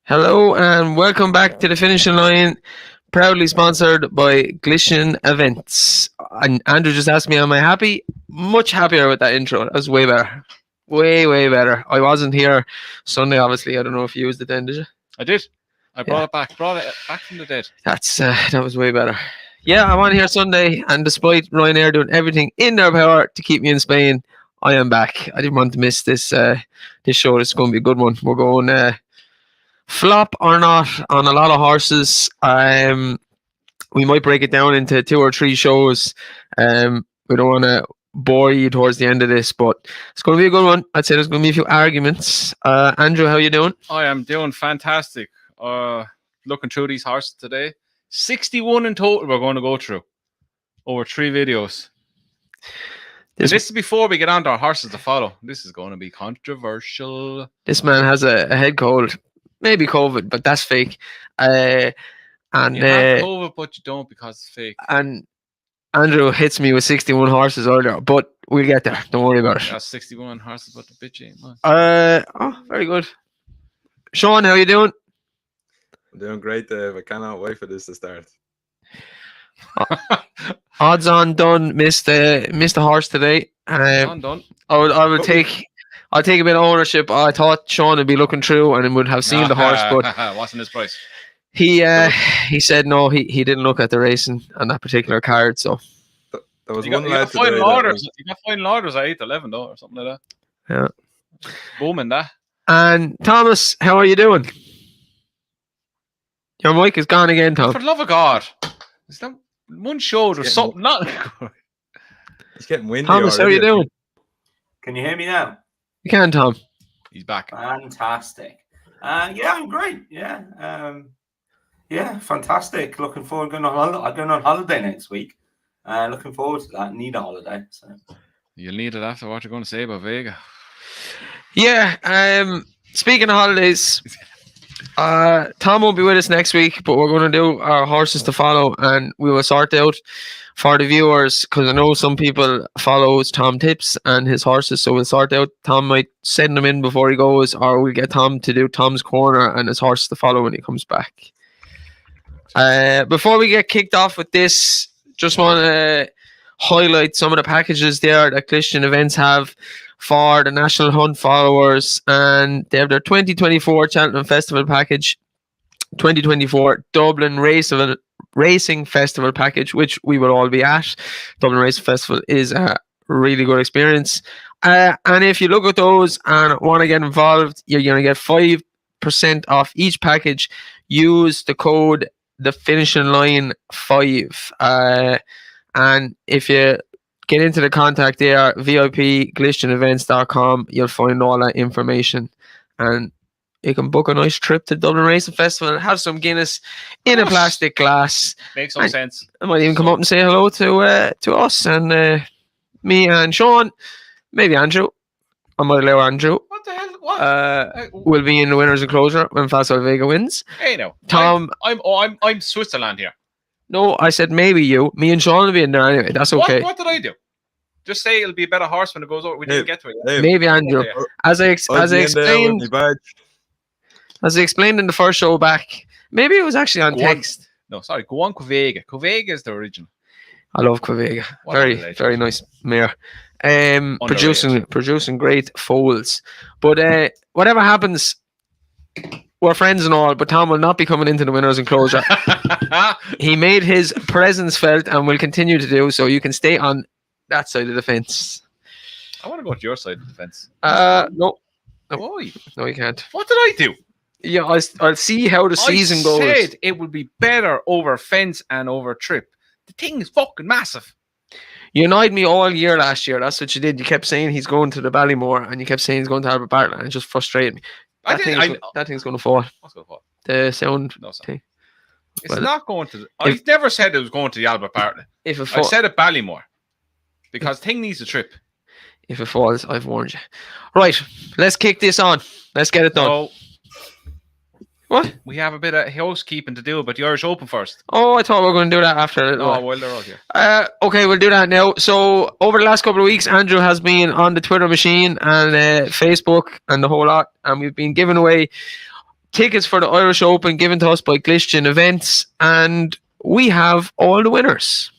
Hello and welcome back to the finishing line, proudly sponsored by Glistian Events. And Andrew just asked me, am I happy? Much happier with that intro. That was way better. Way better. I wasn't here Sunday, obviously. I don't know if you used it then, did you? I did. I brought it back from the dead. That was way better. Yeah, I'm on here Sunday, and despite Ryanair doing everything in their power to keep me in Spain, I am back. I didn't want to miss this show. It's going to be a good one. We're going flop or not on a lot of horses. We might break it down into 2 or 3 shows. We don't want to bore you towards the end of this, but it's going to be a good one. I'd say there's going to be a few arguments. Andrew, how are you doing? I am doing fantastic. Looking through these horses today. 61 in total we're going to go through over 3 videos. This is before we get on to our horses to follow. This is going to be controversial. This man has a head cold. Maybe COVID, but that's fake. You have COVID, but you don't because it's fake. And Andrew hits me with 61 horses earlier, but we'll get there. Don't worry about it. That's 61 horses, but the bitch ain't mine. Very good. Sean, how you doing? I'm doing great, Dave. I cannot wait for this to start. Odds on done. Missed the horse today. Done. I'll take a bit of ownership. I thought Sean would be looking through and would have seen the horse, but wasn't his price. He said no. He didn't look at the racing on that particular card. So there was you one got final orders. You got final orders at 8-11 though, or something like Yeah, that. Booming that. And Thomas, how are you doing? Your mic is gone again, Tom. For the love of God, is that one show or something? Not. He's getting windy. Thomas, how are you doing? Can you hear me now? You can, Tom. He's back. Fantastic. Yeah, I'm great. Yeah. Fantastic. Looking forward. I'm going on holiday next week. Looking forward to that. Need a holiday. So You'll need it after what you're going to say about Vega. Yeah. Speaking of holidays, Tom won't be with us next week, but we're going to do our horses to follow, and we will sort out for the viewers, because I know some people follows Tom Tips and his horses, so we'll sort out. Tom might send them in before he goes, or we'll get Tom to do Tom's corner and his horses to follow when he comes back. Before we get kicked off with this, just want to highlight some of the packages there that Glistian Events have for the National Hunt followers, and they have their 2024 Cheltenham Festival package, 2024 Dublin Racing Festival package, which we will all be at. Dublin Racing Festival is a really good experience. And if you look at those and want to get involved, you're going to get 5% off each package. Use the code TheFinishingLine5. And if you get into the contact there, VIP, GlistianEvents.com, you'll find all that information. And you can book a nice trip to Dublin Racing Festival and have some Guinness in a plastic glass. Makes no sense. I might even come up and say hello to us and me and Sean, maybe Andrew. I might allow Andrew. What the hell? What? Will be in the winner's enclosure when Fastorslow Vega wins. Hey, no. Tom, I'm Switzerland here. No, I said maybe you. Me and Sean will be in there anyway. That's okay. What did I do? Just say it'll be a better horse when it goes over. We didn't get to it. Maybe Andrew. As I explained in the first show back, maybe it was actually on text. No, sorry. Go on, Quavega. Quavega is the original. I love Quavega. Very nice mare. Producing great foals. But whatever happens, we're friends and all, but Tom will not be coming into the winner's enclosure. He made his presence felt and will continue to do so. You can stay on that side of the fence. I want to go to your side of the fence. No. Why? No, you can't. What did I do? Yeah, I'll see how the season goes. I said it would be better over fence and over trip. The thing is fucking massive. You annoyed me all year last year. That's what you did. You kept saying he's going to the Ballymore and you kept saying he's going to Albert Bartlett, and it just frustrated me. That thing's going to fall. What's going to fall? The sound thing. It's not going to. I never said it was going to the Albert Bartlett. I said it Ballymore because thing needs a trip. If it falls, I've warned you. Right, let's kick this on. Let's get it done. So What? we have a bit of housekeeping to do, but the Irish Open first. Oh, I thought we were going to do that after a little No, while. well, they're all here. Okay, we'll do that now. So, over the last couple of weeks, Andrew has been on the Twitter machine and Facebook and the whole lot, and we've been giving away tickets for the Irish Open given to us by Glistian Events, and we have all the winners.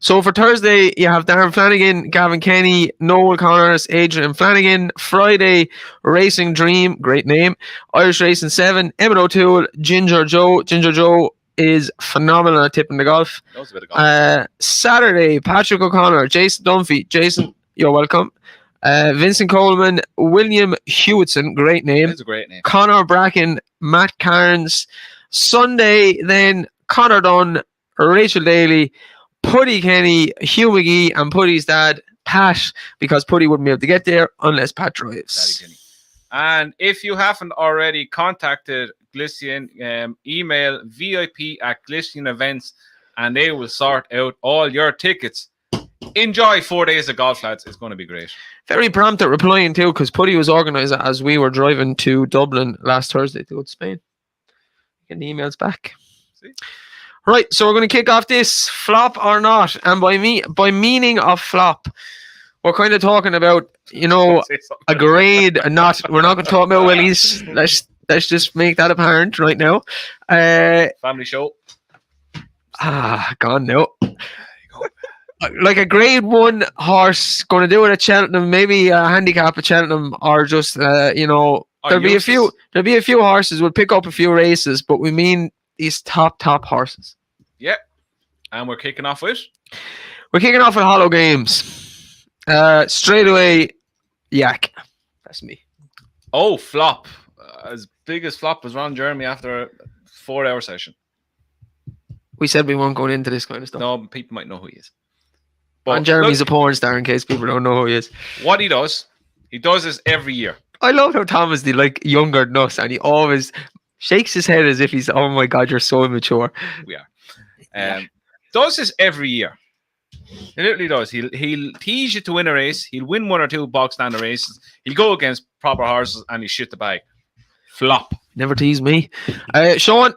So for Thursday, you have Darren Flanagan, Gavin Kenny, Noel Connors, Adrian Flanagan. Friday, Racing Dream, great name. Irish Racing 7, Emmett O'Toole, Ginger Joe. Ginger Joe is phenomenal at tipping the golf. Knows a bit of golf. Saturday, Patrick O'Connor, Jason Dunphy. Jason, you're welcome. Vincent Coleman, William Hewitson, great name. That's a great name. Connor Bracken, Matt Cairns. Sunday, then Connor Dunn, Rachel Daly, Putty Kenny, Hugh McGee, and Putty's dad, Pat, because Putty wouldn't be able to get there unless Pat drives. Daddy Kenny. And if you haven't already contacted Glistian, email VIP@Glistian Events, and they will sort out all your tickets. Enjoy 4 days of golf, lads. It's going to be great. Very prompt at replying too, because Putty was organised as we were driving to Dublin last Thursday to go to Spain. Getting the emails back. See? Right, so we're going to kick off this flop or not, and by meaning of flop, we're kind of talking about, you know, Say something. a grade. Not we're not going to talk about Willies. Let's just make that apparent right now. Family show. Gone now. Like a grade 1 horse going to do it at Cheltenham, maybe a handicap at Cheltenham, or just you know, there'll be a few horses. We'll pick up a few races, but we mean these top horses. Yeah. And we're kicking off with? We're kicking off with Hollow Games. Straight away, Yak. That's me. Oh, flop. As big as flop as Ron Jeremy after a 4-hour session. We said we weren't going into this kind of stuff. No, people might know who he is. Ron Jeremy's a porn star, in case people don't know who he is. What he does this every year. I love how Tom is the younger than us, and he always shakes his head as if he's, oh my God, you're so immature. We are. Does this every year. He literally does. He'll tease you to win a race. He'll win 1 or 2 box standard races. He'll go against proper horses and he'll shit the bag. Flop. Never tease me. Sean.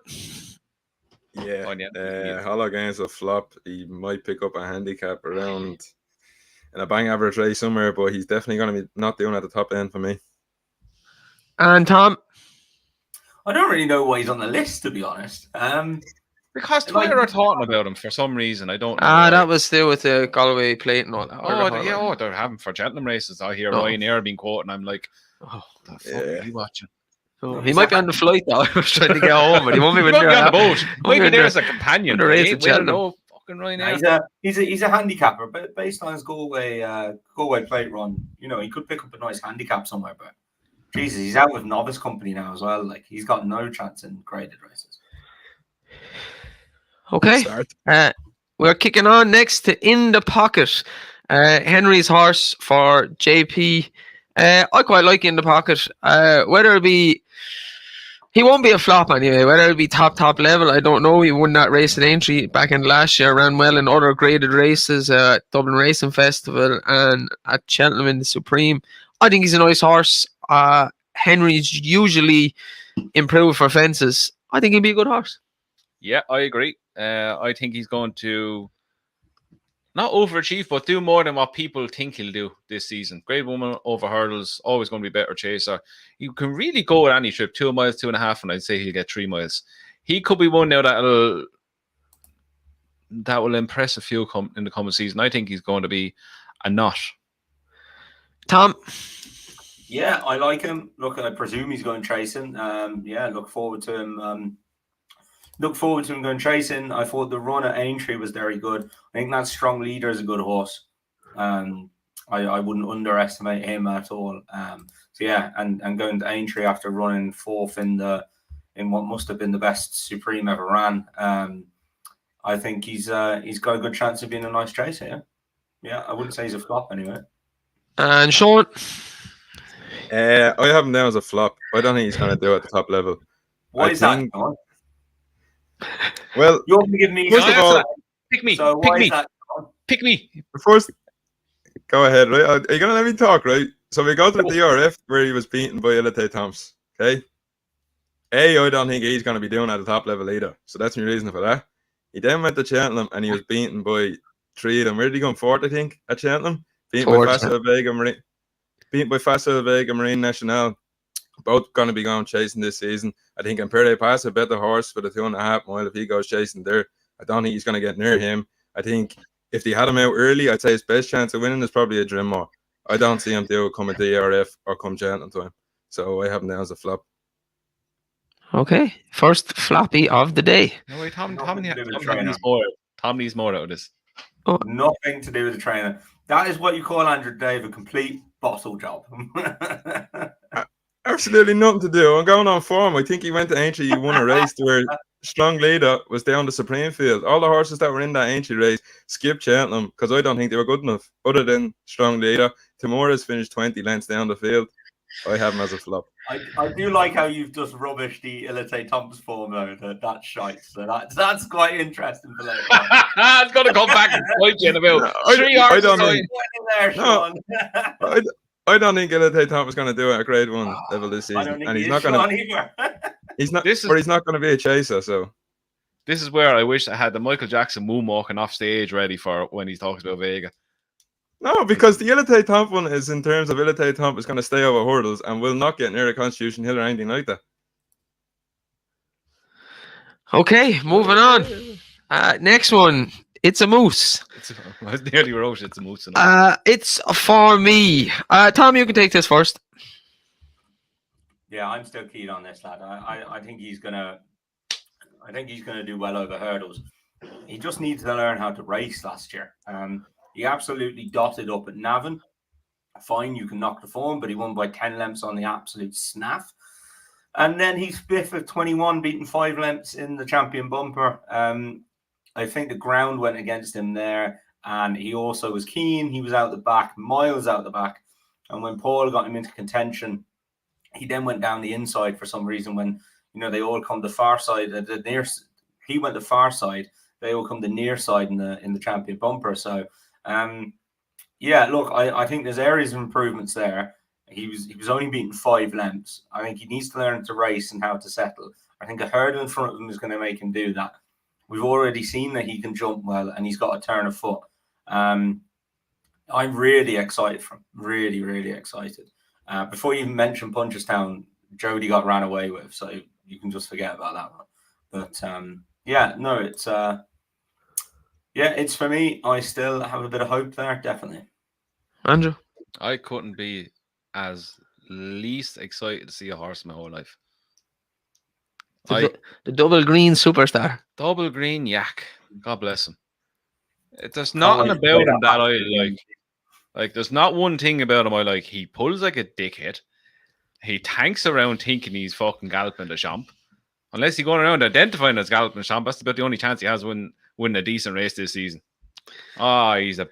Yeah. Hollow Games a flop. He might pick up a handicap around in a bang average race somewhere, but he's definitely going to be not doing at the top end for me. And Tom. I don't really know why he's on the list, to be honest. Because Twitter are talking about him for some reason. I don't know. That was still with the Galway plate and all that. They're having for Cheltenham races. I hear Ryan Eyre being quoted, and I'm like, oh, the fuck are you watching? Oh, he might be on the flight though. I was trying to get home, but he won't be on the boat. Maybe there's a companion. Race at Cheltenham. No fucking Ryan Eyre. He's a handicapper, but based on his Galway plate run, you know, he could pick up a nice handicap somewhere. But Jesus, he's out with novice company now as well. Like, he's got no chance in graded races. Okay. We're kicking on next to In the Pocket. Henry's horse for JP. I quite like In the Pocket. Whether it be, he won't be a flop anyway. Whether it'll be top level, I don't know. He won that race at Aintree back in last year. Ran well in other graded races, Dublin Racing Festival and at Cheltenham in the Supreme. I think he's a nice horse. Henry's usually improved for fences. I think he'll be a good horse. Yeah, I agree. I think he's going to not overachieve, but do more than what people think he'll do this season. Great woman over hurdles, always going to be better chaser. You can really go at any trip, 2 miles, 2.5, and I'd say he'll get 3 miles. He could be one now that will impress a few in the coming season. I think he's going to be a nut. Tom? Yeah, I like him. Look, I presume he's going tracing. Look forward to him. Going tracing. I thought the run at Aintree was very good. I think that Strong Leader is a good horse. I wouldn't underestimate him at all. And going to Aintree after running 4th in what must have been the best Supreme ever ran. I think he's got a good chance of being a nice chaser. Yeah, I wouldn't say he's a flop anyway. And Sean? I have him down as a flop. I don't think he's going to do it at the top level. Why is that? Well, you're going to give me. First of all, pick me. So pick me. Pick me. The first, Go ahead, right? Are you gonna let me talk, right? So we go to the DRF where he was beaten by Ilate Thompson. Okay. I don't think he's gonna be doing at the top level either. So that's my reason for that. He then went to Cheltenham and he was beaten by 3 of them. Where did he go? 4th, I think, at Cheltenham. Beaten by Fastorslow Vega Marine. Beaten by Fastorslow Vega Marine National. Both gonna be going chasing this season. I think Imperial Pass a better horse for the 2.5 mile if he goes chasing there. I don't think he's gonna get near him. I think if they had him out early, I'd say his best chance of winning is probably a Drimmore. I don't see him do come at the ERF or come Cheltenham time. So I have him down as a flop. Okay, first floppy of the day. No, wait, Tom Nothing to do with the trainer. needs more out of this. Nothing to do with the trainer. That is what you call Andrew Dave a complete bottle job. Absolutely nothing to do. I'm going on form. I think he went to Aintree. He won a race where Strong Leader was down the Supreme Field. All the horses that were in that Aintree race skipped Cheltenham because I don't think they were good enough. Other than Strong Leader, Tamora's finished 20 lengths down the field. I have him as a flop. I do like how you've just rubbished the Ilate Thompson form though. That's shite. So that's quite interesting for later. It's going to come back and fight you in about 3 hours. I don't think Ilate Thompson is going to do it at Grade 1 level this season, and he's not going to. He's not. He's not going to be a chaser. So this is where I wish I had the Michael Jackson moonwalking off stage ready for when he talks about Vega. No, because the Ilate Thompson is in terms of Ilate Thompson is going to stay over hurdles and will not get near a Constitution Hill or anything like that. Okay, moving on. Next one. It's a moose. I was nearly wrote it's a moose. It's for me. Tom, you can take this first. Yeah, I'm still keen on this lad. I think he's gonna do well over hurdles. He just needs to learn how to race last year. He absolutely dotted up at Navan. Fine, you can knock the form, but he won by 10 lengths on the absolute snaff. And then he's 5th of 21, beaten 5 lengths in the champion bumper. I think the ground went against him there, and he also was keen. He was out the back, miles out the back. And when Paul got him into contention, he then went down the inside for some reason. When they all come the far side, the near. He went the far side. They all come the near side in the champion bumper. So, look, I think there's areas of improvements there. He was only beaten 5 lengths. I think he needs to learn to race and how to settle. I think a hurdle in front of him is going to make him do that. We've already seen that he can jump well and he's got a turn of foot. I'm really excited for him. Really, really excited. Before you even mention Punchestown, Jody got ran away with, so you can just forget about that one. But it's for me. I still have a bit of hope there, definitely. Andrew? I couldn't be as least excited to see a horse in my whole life. The double green superstar. Double green yak. God bless him. There's nothing about him that I like. Like, there's not one thing about him I like. He pulls like a dickhead. He tanks around thinking he's fucking galloping the champ. Unless he's going around identifying as galloping the champ, that's about the only chance he has winning a decent race this season. He's a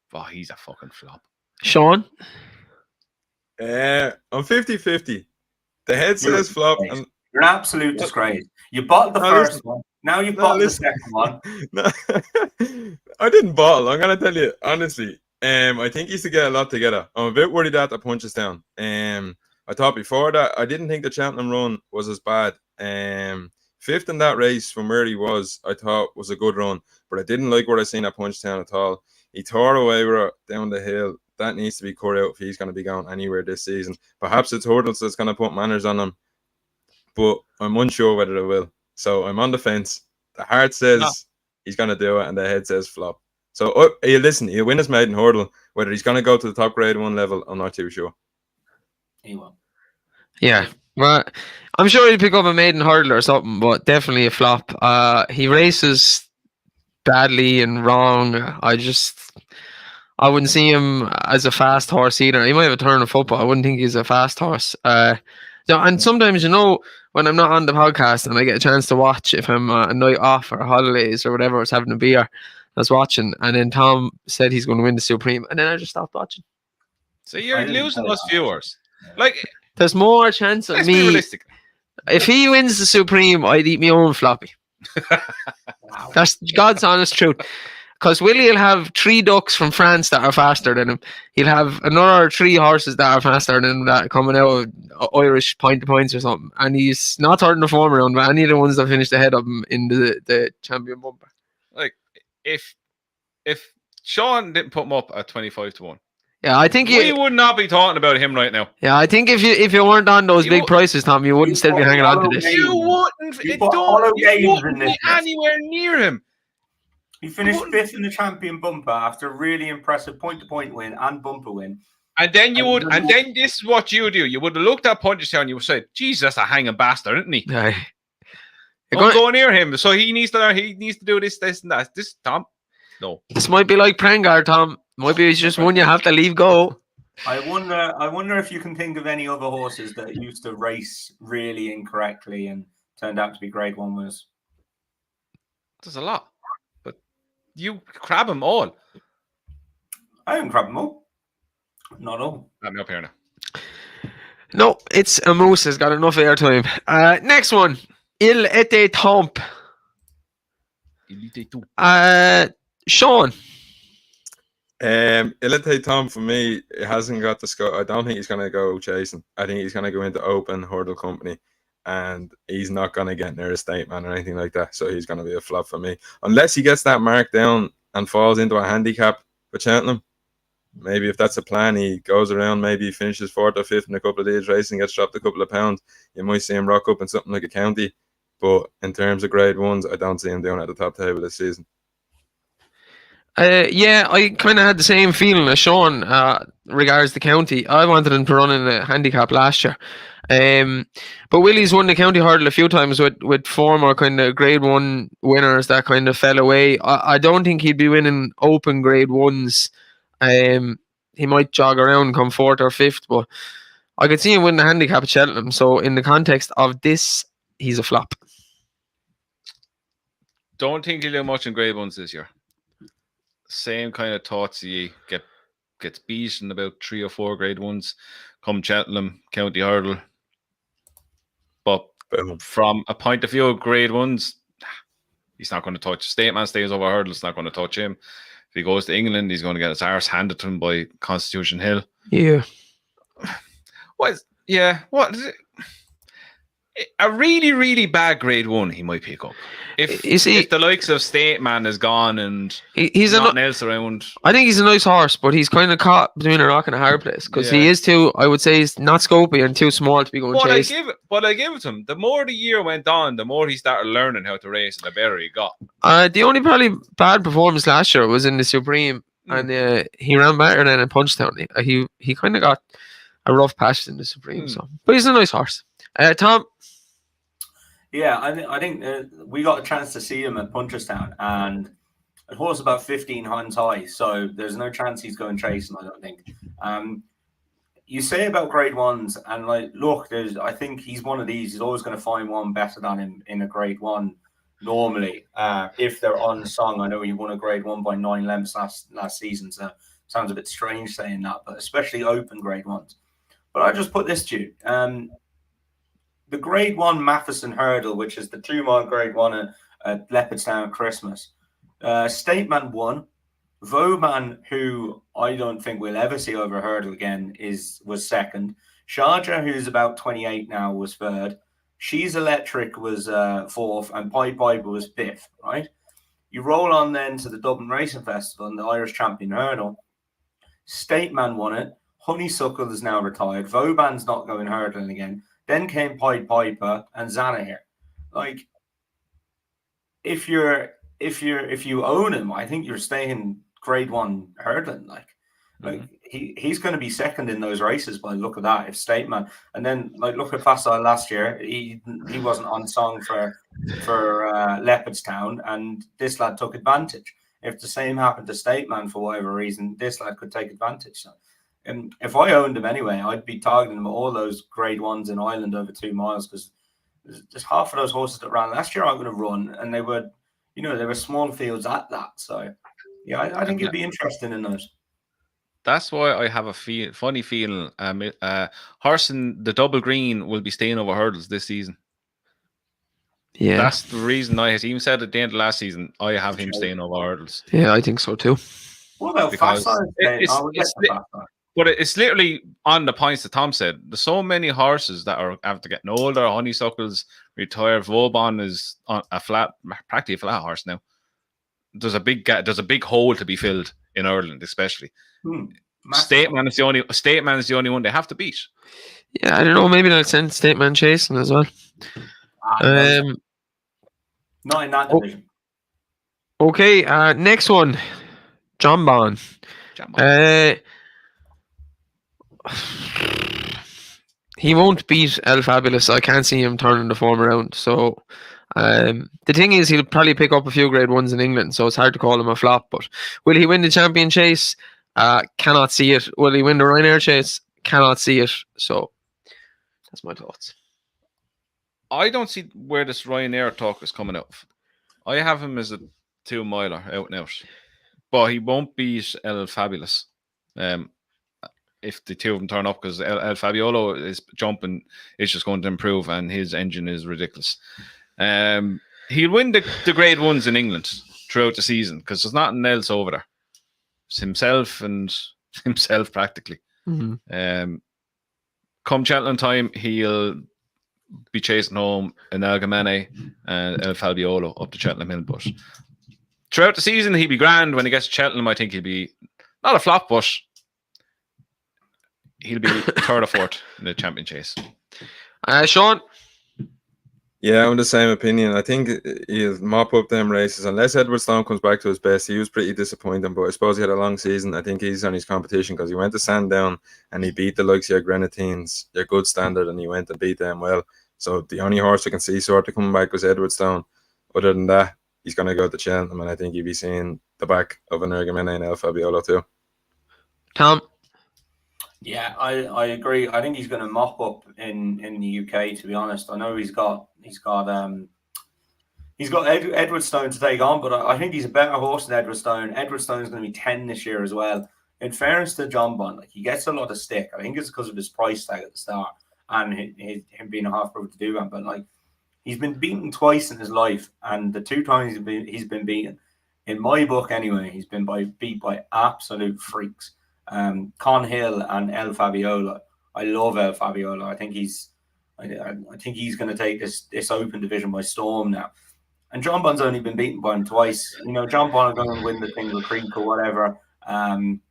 fucking flop. Sean? I'm 50-50. The head says flop. And you're an absolute disgrace. You bought the first one. Now you bought the second one. No, I didn't bottle. I'm going to tell you, honestly. I think he used to get a lot together. I'm a bit worried that the Punchestown. I thought before that, I didn't think the Cheltenham run was as bad. 5th in that race from where he was, I thought was a good run. But I didn't like what I seen at Punchestown at all. He tore away with it down the hill. That needs to be cut out if he's going to be going anywhere this season. Perhaps it's hurdles that's going to put manners on him. But I'm unsure whether it will. So I'm on the fence. The heart says he's going to do it, and the head says flop. So he'll win his maiden hurdle. Whether he's going to go to the top grade 1 level, I'm not too sure. He will. Yeah. Well, I'm sure he'll pick up a maiden hurdle or something, but definitely a flop. He races badly and wrong. I wouldn't see him as a fast horse either. He might have a turn of foot, but I wouldn't think he's a fast horse. And sometimes, when I'm not on the podcast and I get a chance to watch, if I'm a night off or holidays or whatever, I was having a beer, I was watching, and then Tom said he's going to win the Supreme, and then I just stopped watching. So you're losing us viewers. Like, there's more chance of me. If he wins the Supreme, I'd eat my own floppy. That's God's honest truth. Because Willie will have 3 ducks from France that are faster than him. He'll have another 3 horses that are faster than him that are coming out of Irish point to points or something. And he's not turning the form around, but any of the ones that finished ahead of him in the champion bumper. Like, if Sean didn't put him up at 25-1, Yeah, I think we would not be talking about him right now. Yeah, I think if you weren't on those big prices, Tom, you wouldn't still be hanging on to this. You wouldn't. You wouldn't Be anywhere near him. He finished 5th in the champion bumper after a really impressive point-to-point win and bumper win. And then then this is what you do. You would have looked at Punchestown and you would say, "Jesus, that's a hanging bastard, isn't he?" Yeah. Don't go near him. So he needs to learn. He needs to do this, and that. This, Tom. No. This might be like Prengar, Tom. Might be just one you have to leave go. I wonder if you can think of any other horses that used to race really incorrectly and turned out to be Grade 1 winners. There's a lot, but you crab them all. I don't crab them all. Not all. Let me up here now. No, it's a moose has got enough airtime. Next one. Il était temps. Sean. Ilite Tom for me, it hasn't got the score. I don't think he's going to go chasing. I think he's going to go into open hurdle company, and he's not going to get near a state man or anything like that. So he's going to be a flop for me, unless he gets that mark down and falls into a handicap for Cheltenham. Maybe if that's a plan, he goes around. Maybe he finishes 4th or 5th in a couple of days racing, gets dropped a couple of pounds. You might see him rock up in something like a county, but in terms of Grade 1s, I don't see him doing at the top table this season. Yeah, I kind of had the same feeling as Sean regards the county. I wanted him to run in a handicap last year. But Willie's won the county hurdle a few times with former kind of Grade 1 winners that kind of fell away. I don't think he'd be winning open Grade 1s. He might jog around and come 4th or 5th, but I could see him win the handicap at Cheltenham. So in the context of this, he's a flop. Don't think he'll do much in Grade 1s this year. Same kind of thoughts. He gets beat in about 3 or 4 Grade 1s. Come Cheltenham, county hurdle. But from a point of view of Grade 1s, he's not going to touch. State man stays over hurdle. It's not going to touch him. If he goes to England, he's going to get his arse handed to him by Constitution Hill. Yeah. What is it? A really, really bad Grade 1 he might pick up. If the likes of State Man is gone and he's nothing else around. I think he's a nice horse, but he's kind of caught between a rock and a hard place because he is too, I would say, he's not scopy and too small to be going chase. But I give it to him. The more the year went on, the more he started learning how to race and the better he got. The only probably bad performance last year was in the Supreme and he ran better than in Punchestown. He kind of got a rough patch in the Supreme. So, but he's a nice horse. Tom? Yeah, I think we got a chance to see him at Punchestown, and the horse about 15 hands high, so there's no chance he's going chasing, I don't think. You say about Grade 1s, and like, look, I think he's one of these. He's always going to find one better than him in a Grade 1 normally, if they're unsung. I know he won a Grade 1 by 9 lengths last season, so sounds a bit strange saying that, but especially open Grade 1s. But I just put this to you. The Grade 1 Matheson Hurdle, which is the 2-mile Grade 1 at Leopardstown at Christmas. Stateman won. Vauban, who I don't think we'll ever see over a hurdle again, was second. Sharjah, who's about 28 now, was third. She's Electric was fourth, and Pied Piper was fifth, right? You roll on then to the Dublin Racing Festival and the Irish Champion Hurdle. Stateman won it. Honeysuckle is now retired. Vauban's not going hurdling again. Then came Pied Piper and Zanahir. Like, if you own him, I think you're staying Grade 1 hurdling. Like he's going to be second in those races by the look of that. If Stateman, and then like look at Fastorslow last year, he wasn't on song for Leopardstown, and this lad took advantage. If the same happened to Stateman for whatever reason, this lad could take advantage. So. And if I owned him anyway, I'd be targeting them at all those Grade 1s in Ireland over 2 miles, because just half of those horses that ran last year aren't going to run, and they were small fields at that. So, yeah, I think it'd be interesting in those. That's why I have a funny feeling. Horse in the double green will be staying over hurdles this season. Yeah. That's the reason I even said at the end of last season, I have him staying over hurdles. Yeah, I think so too. What about Because Fastorslow? But it's literally on the points that Tom said. There's so many horses that are after getting older. Honeysuckle's retired. Vauban is on practically a flat horse now. There's a big gap. There's a big hole to be filled in Ireland, especially. Stateman is the only one they have to beat. Yeah, I don't know. Maybe they'll send Stateman chasing as well. Not in that division. Okay, next one, Jonbon. He won't beat El Fabulous. I can't see him turning the form around. So the thing is, he'll probably pick up a few grade ones in England, so it's hard to call him a flop. But will he win the champion chase? Cannot see it. Will he win the Ryanair chase? Cannot see it. So that's my thoughts. I don't see where this Ryanair talk is coming out of. I have him as a 2-miler out and out. But he won't beat El Fabulous if the two of them turn up, because El Fabiolo is jumping, is just going to improve, and his engine is ridiculous. He'll win the grade ones in England throughout the season, because there's nothing else over there. It's himself and himself practically. Mm-hmm. Come Cheltenham time, he'll be chasing home an Algamene and El Fabiolo up to Cheltenham Hill. But throughout the season, he'll be grand. When he gets to Cheltenham, I think he'll be not a flop, but he'll be third or fourth in the champion chase. Sean? Yeah, I'm the same opinion. I think he'll mop up them races unless Edwardstone comes back to his best. He was pretty disappointing, but I suppose he had a long season. I think he's on his competition because he went to Sandown and he beat the likes of your Grenadines, your good standard, and he went and beat them well. So the only horse I can see sort of coming back was Edwardstone. Other than that, he's going to go to Cheltenham, and I think he'll be seeing the back of an Ergamene and El Fabiolo too. Tom? Yeah, I agree. I think he's going to mop up in the UK. To be honest, I know he's got Edwardstone to take on, but I think he's a better horse than Edwardstone. Edwardstone is going to be 10 this year as well. In fairness to Jonbon, like, he gets a lot of stick. I think it's because of his price tag at the start and him being a half-brother to do that. But like, he's been beaten twice in his life, and the 2 times he's been beaten, in my book anyway, he's been beat by absolute freaks. Con Hill and El Fabiolo. I love El Fabiolo. I think he's going to take this open division by storm now. And Jonbon's only been beaten by him twice. You know, Jonbon are going to win the Tingle Creek or whatever. And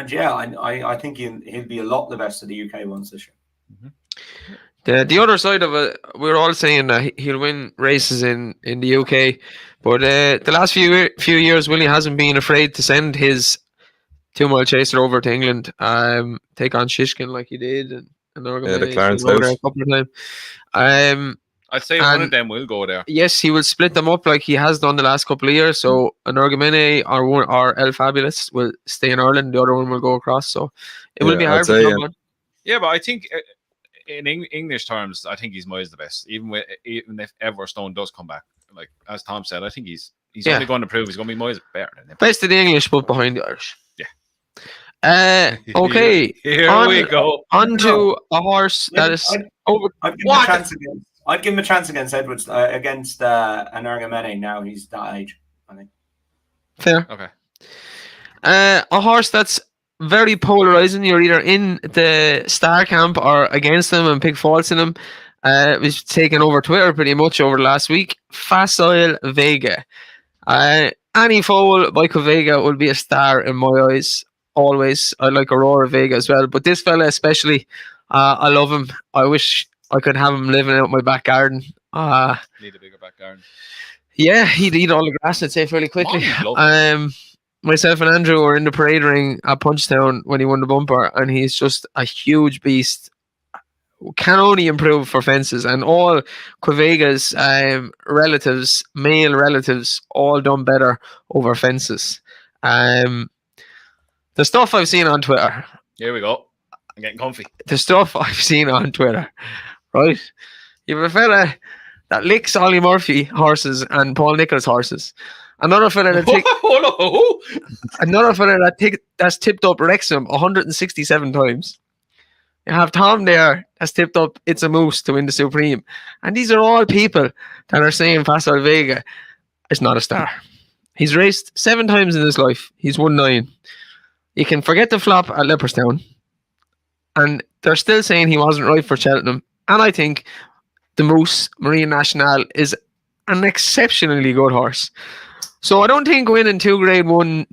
yeah, I think he'll be a lot the best of the UK ones this year. Mm-hmm. The other side of it, we're all saying that he'll win races in the UK, but the last few years, Willie hasn't been afraid to send his 2-mile chaser over to England, take on Shishkin like he did, and the Clarence House a couple of times. I'd say one of them will go there. Yes, he will split them up like he has done the last couple of years. So an Ergamene or El Fabulous will stay in Ireland, the other one will go across. So it will be hard for someone. Yeah, but I think in English terms, I think he's miles the best. Even if Everstone does come back, like as Tom said, I think he's only going to prove he's going to be miles better than him. Best of the English, but behind the Irish. Yeah. Okay. Here we go. On to a horse that is over. I'd give him a chance against Edwards, against an Ergamene. Now he's that age, I think. Fair. Okay. A horse that's very polarizing. You're either in the star camp or against them and pick faults in them. It was taken over Twitter pretty much over the last week. Facile Vega. Any foal by Vega will be a star in my eyes. Always. I like Aurora Vega as well. But this fella especially, I love him. I wish I could have him living out my back garden. Need a bigger back garden. Yeah, he'd eat all the grass, I'd say, fairly quickly. Myself and Andrew were in the parade ring at Punchtown when he won the bumper, and he's just a huge beast. Can only improve for fences, and all Quevega's relatives, male relatives, all done better over fences. The stuff I've seen on Twitter. Here we go. I'm getting comfy. The stuff I've seen on Twitter, right? You have a fella that licks Ollie Murphy horses and Paul Nichols horses. Another fella that that's tipped up Wrexham 167 times. You have Tom there has tipped up It's a Moose to win the Supreme. And these are all people that are saying Fastorslow Vega is not a star. He's raced 7 times in his life. He's won 9. You can forget the flop at Leopardstown. And they're still saying he wasn't right for Cheltenham. And I think the Moose Marine National is an exceptionally good horse. So I don't think winning 2 Grade 1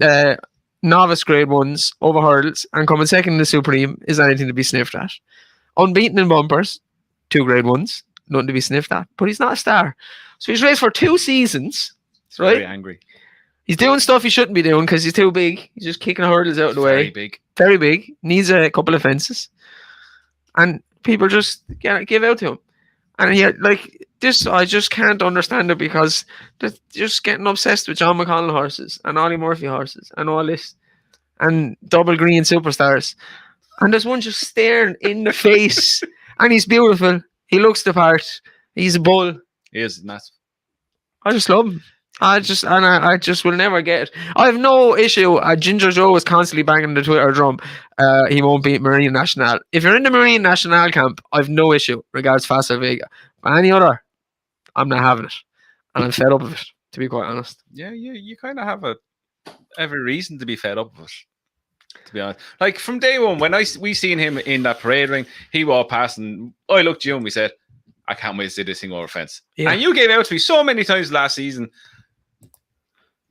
novice Grade 1s over hurdles and coming second in the Supreme is anything to be sniffed at. Unbeaten in bumpers, 2 Grade 1s, nothing to be sniffed at. But he's not a star. So he's raced for 2 seasons. Right? Very angry. He's doing stuff he shouldn't be doing because he's too big. He's just kicking hurdles out of the way. Very big. Very big. Needs a couple of fences. And people just give out to him. And he like this, I just can't understand it because they're just getting obsessed with John McConnell horses and Ollie Murphy horses and all this. And double green superstars. And there's one just staring in the face. And he's beautiful. He looks the part. He's a bull. He is massive. I just love him. I just will never get it. I have no issue. Ginger Joe is constantly banging the Twitter drum. He won't beat Marine National. If you're in the Marine National camp, I've no issue regards Fastorslow Vega. But any other, I'm not having it. And I'm fed up of it, to be quite honest. Yeah, you kind of have every reason to be fed up of it. To be honest, like from day one, when we seen him in that parade ring, he walked past and I looked at you and we said, I can't wait to see this thing over fence. Yeah. And you gave out to me so many times last season.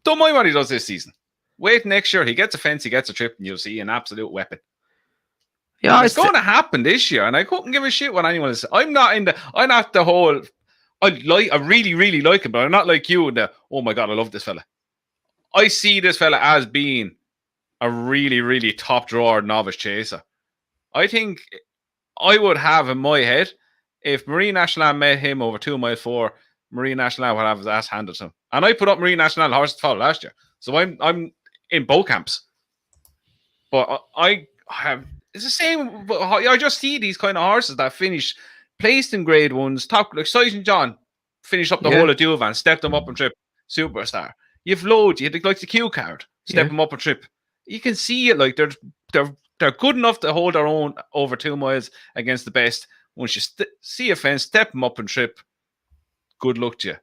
Don't mind what he does this season. Wait next year. He gets a fence, he gets a trip, and you'll see an absolute weapon. Yeah, it's going to happen this year, and I couldn't give a shit what anyone is. I'm not the whole. I really, really like him, but I'm not like you. Oh my god, I love this fella. I see this fella as being a really, really top drawer novice chaser. I think I would have in my head if Marine National met him over 2 mile 4. Marine National would have his ass handed to him. And I put up Marine National horse to follow last year. So I'm in both camps. But I have it's the same. I just see these kind of horses that finish placed in Grade 1s, top like St. John, finished up the whole of Duvan, stepped them up and trip, superstar. You've loads, you had like the Q card, step them up and trip. You can see it like they're good enough to hold their own over 2 miles against the best. Once you see a fence, step them up and trip. Good luck to you.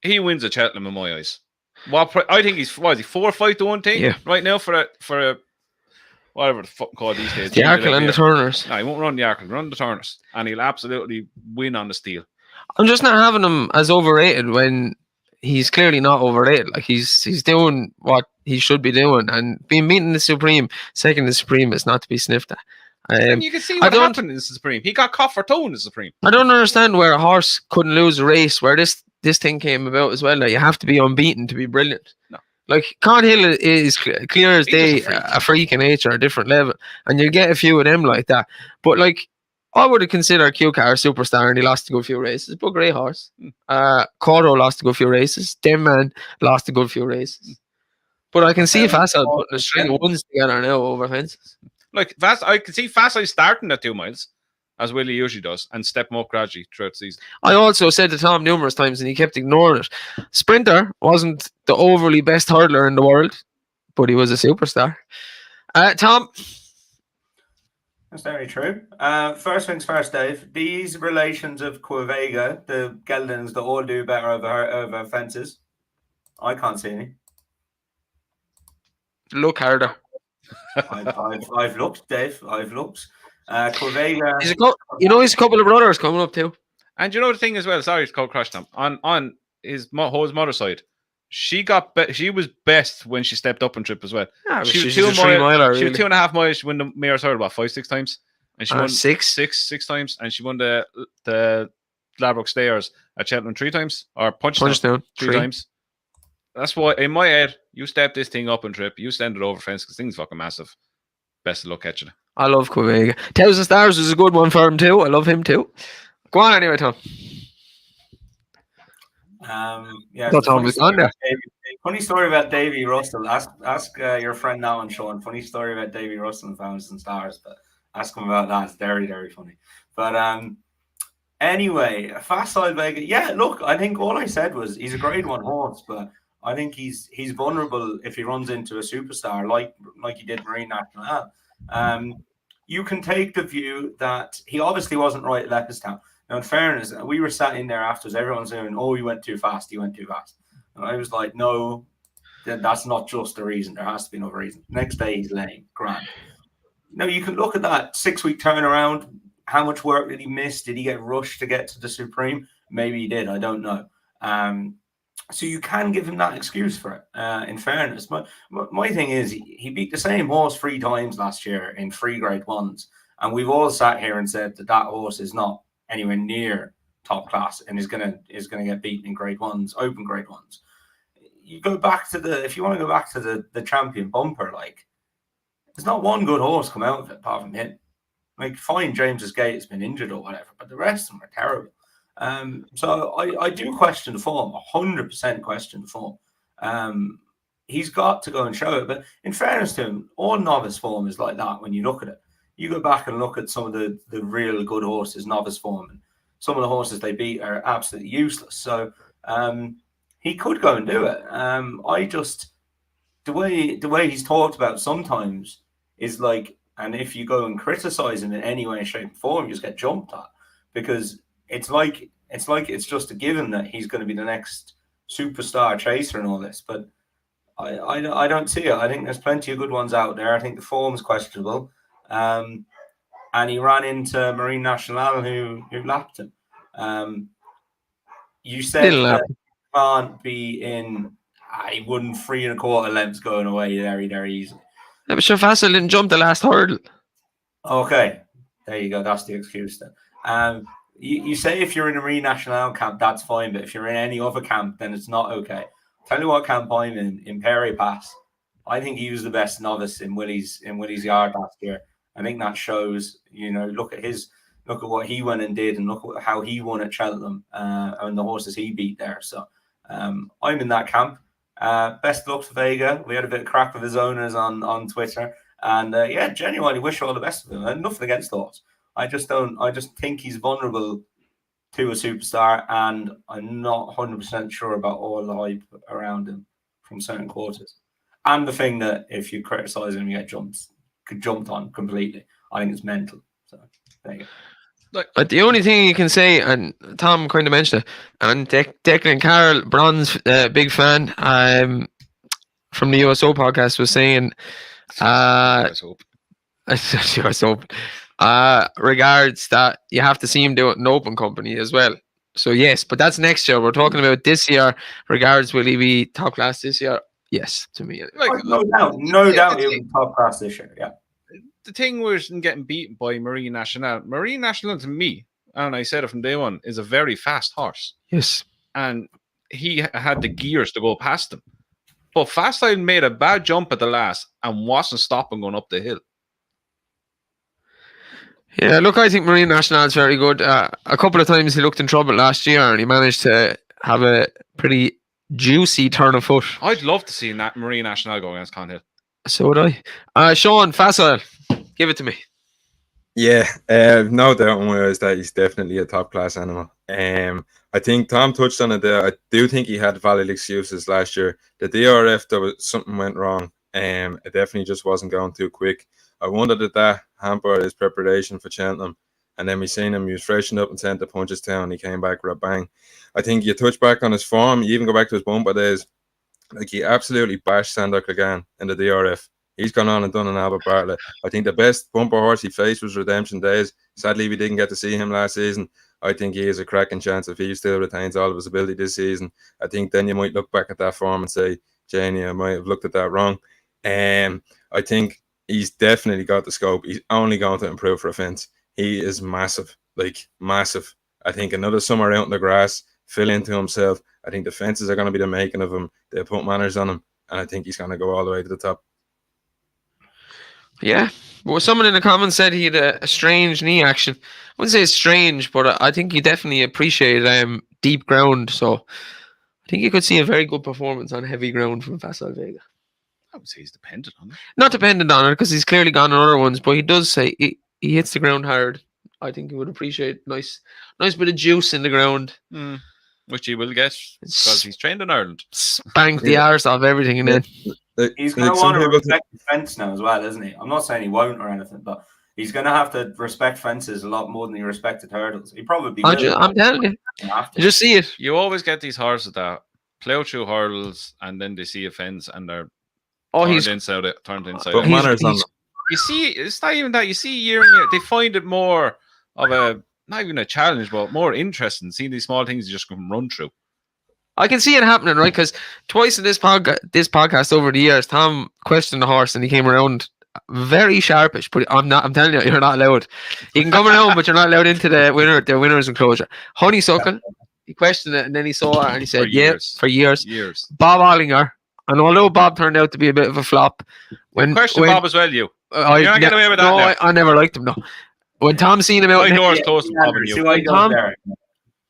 He wins a Cheltenham in my eyes. I think he's 4-5 to 1 thing right now for a whatever the fuck called these days. The Arkle and the Turners. No, he won't run the Arkle, run the Turners, and he'll absolutely win on the steel. I'm just not having him as overrated when he's clearly not overrated. Like he's doing what he should be doing, and being beaten in the Supreme, second in the Supreme is not to be sniffed at. And you can see what happened in the Supreme. He got caught for toe in the Supreme. I don't understand where a horse couldn't lose a race where this thing came about as well. Like you have to be unbeaten to be brilliant. No. Like Con Hill is clear as day, a freak in nature, a different level, and you get a few of them like that. But like I would have considered Q-Car a superstar, and he lost a good few races. But great horse. Cordo lost a good few races. Demman lost a good few races. But I can see Fastorslow putting a string of ones together now over fences. Like I can see Fastorslow starting at 2 miles, as Willie usually does, and step him up gradually throughout the season. I also said to Tom numerous times, and he kept ignoring it. Sprinter wasn't the overly best hurdler in the world, but he was a superstar. Tom? That's very true. First things first, Dave. These relations of Quavega, the geldings that all do better over fences, I can't see any. Look harder. I've looked, Dave. I've looked. Quavega. He's a couple of brothers coming up too. And you know the thing as well. Sorry, it's called Crash Tom. On his mother's side, she was best when she stepped up and trip as well. Yeah, she was 2 miles. She was 2.5 miles. She won the mayor's hurdle about 5-6 times, and she won six times, and she won the Ladbroke Stairs at Cheltenham 3 times, or Punchestown 3 times. That's why, in my head, you step this thing up and trip, you send it over fence because thing's fucking massive. Best of luck catching it. I love Quavega. 1,000 Stars was a good one for him too. I love him too. Go on anyway, Tom. Tom was on there. Funny story about Davy Russell. Ask your friend Alan Sean. Funny story about Davy Russell and 1,000 Stars, but ask him about that. It's very, very funny. But anyway, Fastorslow Vega. Yeah, look, I think all I said was he's a Grade 1 horse, but I think he's vulnerable if he runs into a superstar like he did Marine National. you can take the view that he obviously wasn't right at Leopardstown. Now, in fairness, we were sat in there afterwards. Everyone's saying, "Oh, he went too fast. He went too fast." And I was like, "No, that's not just the reason. There has to be another reason." Next day, he's lame. Grand. Now, you can look at that 6-week turnaround. How much work did he miss? Did he get rushed to get to the Supreme? Maybe he did. I don't know. So you can give him that excuse for it, in fairness. But my thing is, he beat the same horse 3 times last year in 3 Grade 1s. And we've all sat here and said that horse is not anywhere near top class and is gonna get beaten in Grade 1s, open Grade 1s. You go back to if you want to go back to the champion bumper, like, there's not one good horse come out of it apart from him. Like, fine, James's Gate has been injured or whatever, but the rest of them are terrible. So I do question the form, 100% question the form. He's got to go and show it. But in fairness to him, all novice form is like that when you look at it. You go back and look at some of the real good horses, novice form, and some of the horses they beat are absolutely useless. So he could go and do it. I just, the way he's talked about sometimes is like, and if you go and criticize him in any way, shape, or form, you just get jumped at, because it's like it's just a given that he's going to be the next superstar chaser and all this. But I don't see it. I think there's plenty of good ones out there. I think the form's questionable. And he ran into Marine Nationale who lapped him. You said that he can't be in. He wouldn't 3 1/4 lengths going away very, very easily. Yeah, but sure, Fassel didn't jump the last hurdle. Okay, there you go. That's the excuse then. You say if you're in a Marine Nationale camp, that's fine, but if you're in any other camp, then it's not okay. Tell you what camp I'm in Perry Pass. I think he was the best novice in Willie's yard last year. I think that shows. Look at what he went and did, and look at how he won at Cheltenham and the horses he beat there. So I'm in that camp. Best luck to Vega. We had a bit of crack with his owners on Twitter, and genuinely wish all the best of him. And nothing against those. I just think he's vulnerable to a superstar, and I'm not 100% sure about all the hype around him from certain quarters. And the thing that if you criticize him, you get jumped on completely. I think it's mental. So there you go. But the only thing you can say, and Tom kind of mentioned it, and Declan Carroll, Braun's big fan, from the USO podcast, was saying, regards that you have to see him do it in open company as well. So yes, but that's next year. We're talking about this year. Regards, will he be top class this year? Yes, to me. No doubt he'll be top class this year. Yeah. The thing with getting beaten by Marine Nationale to me, and I said it from day one, is a very fast horse. Yes. And he had the gears to go past him. But Fastorslow made a bad jump at the last and wasn't stopping going up the hill. Yeah, look, I think Marine Nationale is very good. A couple of times he looked in trouble last year, and he managed to have a pretty juicy turn of foot. I'd love to see Marine Nationale go against Con Hill. So would I. Sean, Fastorslow, give it to me. Yeah, no doubt in my eyes that he's definitely a top class animal. I think Tom touched on it there. I do think he had valid excuses last year. The DRF, there was something went wrong. It definitely just wasn't going too quick. I wondered if that hampered his preparation for Cheltenham. And then we seen him, he was freshened up and sent to Punchestown. He came back with a bang. I think you touch back on his form, you even go back to his bumper days. Like, he absolutely bashed Sandor Clegane in the DRF. He's gone on and done an Albert Bartlett. I think the best bumper horse he faced was Redemption Days. Sadly, we didn't get to see him last season. I think he has a cracking chance if he still retains all of his ability this season. I think then you might look back at that form and say, Janie, I might have looked at that wrong. I think he's definitely got the scope. He's only going to improve for a fence. He is massive, like massive. I think another summer out in the grass, fill into himself. I think the fences are going to be the making of him. They'll put manners on him, and I think he's going to go all the way to the top. Yeah. Well, someone in the comments said he had a strange knee action. I wouldn't say it's strange, but I think he definitely appreciated deep ground. So I think you could see a very good performance on heavy ground from Fastorslow Vega. I would say he's dependent on it. Not dependent on it, because he's clearly gone on other ones, but he does say he hits the ground hard. I think he would appreciate nice bit of juice in the ground. Which he will get because he's trained in Ireland. Spank the arse off everything, and then he's going to want to respect the fence now as well, isn't he? I'm not saying he won't or anything, but He's going to have to respect fences a lot more than he respected hurdles. He probably will. I'm telling you. You just see it. You always get these horses that plow through hurdles and then they see a fence and they're turned inside But out. manners on them. You see, it's not even that. You see year and year, they find it more of a, not even a challenge, but more interesting, seeing these small things you just can run through. I can see it happening, right? Because twice in this podcast over the years, Tom questioned the horse and he came around very sharpish. But I'm telling you, you're not allowed. You can come around, but you're not allowed into the winner's enclosure. Honeysuckle, he questioned it and then he saw her and he said, for years. Bob Ollinger, and although Bob turned out to be a bit of a flop, when Bob as well, you're not getting away with that. No, I never liked him. No, when Tom seen him out,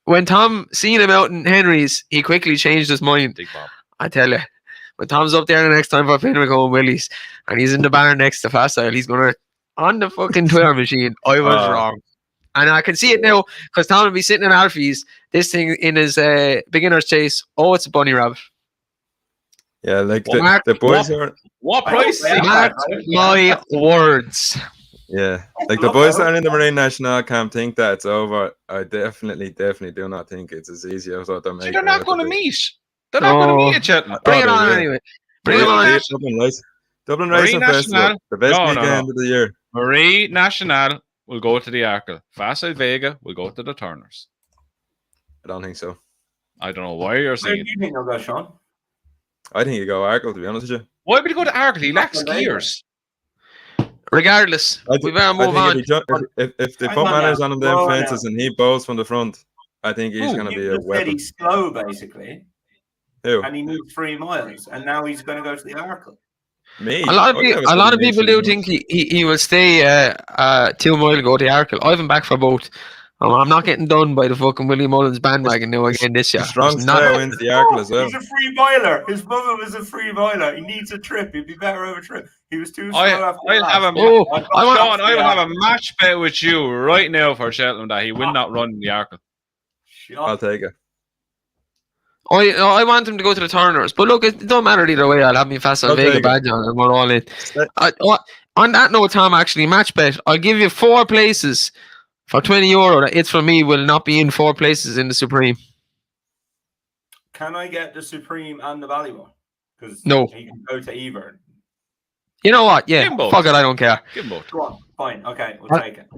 when Tom seen him out in Henry's, he quickly changed his mind. Big Bob. I tell you, when Tom's up there the next time for Pinnacle and Willie's, and he's in the barn next to Fastorslow, he's gonna on the fucking Twitter machine. I was wrong, and I can see it now because Tom will be sitting in Alfie's, this thing in his beginner's chase. Oh, it's a bunny rabbit. Yeah, like the boys are. What price? Mark my words. Yeah, like the boys that are in the Marine National camp think that it's over. I definitely do not think it's as easy as what they're making. They're not going to meet. They're not going to meet at Cheltenham. Bring it on anyway. Bring it on. Dublin Racing Festival, the best weekend of the year. Marine National will go to the Arkle. Fastorslow Vega will go to the Turners. I don't think so. I don't know why you're saying. Where do you think they'll go, Sean? I think you go Arkle, to be honest with you. Why would he go to Arkle? He lacks skiers. Regardless, we better move on. If they put manners on him, then fences, and he bowls from the front, I think he's going to be a weapon. He's slow, basically. Who? And he moved 3 miles, and now he's going to go to the Arkle. Me? A lot of people do think he will stay 2 mile ago to the Arkle. I have him back for both. I'm not getting done by the fucking Willie Mullins bandwagon now again this year. Strong style into the Arkle as well. He's a free boiler. His brother was a free boiler. He needs a trip. He'd be better over a trip. He was too slow after I will have a match bet with you right now for Cheltenham that he will not run the Arkle. I'll take it. I want him to go to the Turners, but look, it don't matter either way. I'll have me Fastorslow Vega badge on, and we're all in. On that note, Tom, actually, match bet. I'll give you 4 places for €20. That It's For Me will not be in 4 places in the Supreme. Can I get the Supreme and the Valley one? Because no, he can go to either. You know what? Yeah, fuck it. I don't care. Give him both. Go on. Fine. Okay, we'll take it.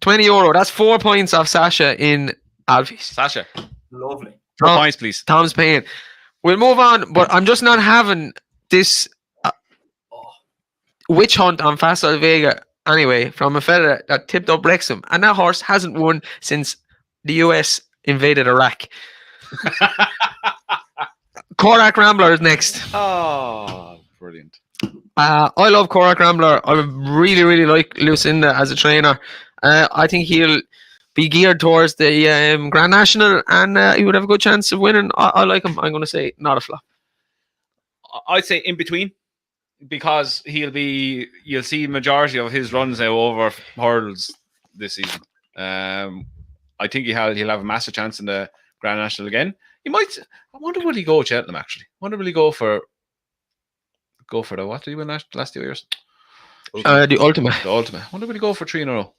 €20. That's 4 points off Sasha in Alfie's. Sasha, lovely. 4 points, please. Tom's paying. We'll move on, but I'm just not having this witch hunt on Fastorslow Vega anyway from a fella that tipped up Wrexham, and that horse hasn't won since the US invaded Iraq. Corach Rambler is next. Oh, brilliant. I love Corach Rambler. I really, really like Lucinda as a trainer. I think he'll be geared towards the Grand National, and he would have a good chance of winning. I like him. I'm going to say not a flop. I'd say in between, because you'll see majority of his runs now over hurdles this season. I think he'll have a massive chance in the Grand National again. He might. I wonder will he go Cheltenham actually? I wonder will he go for the what did he win last 2 years? The Ultimate. The Ultimate. I wonder will he go for 3 in a row?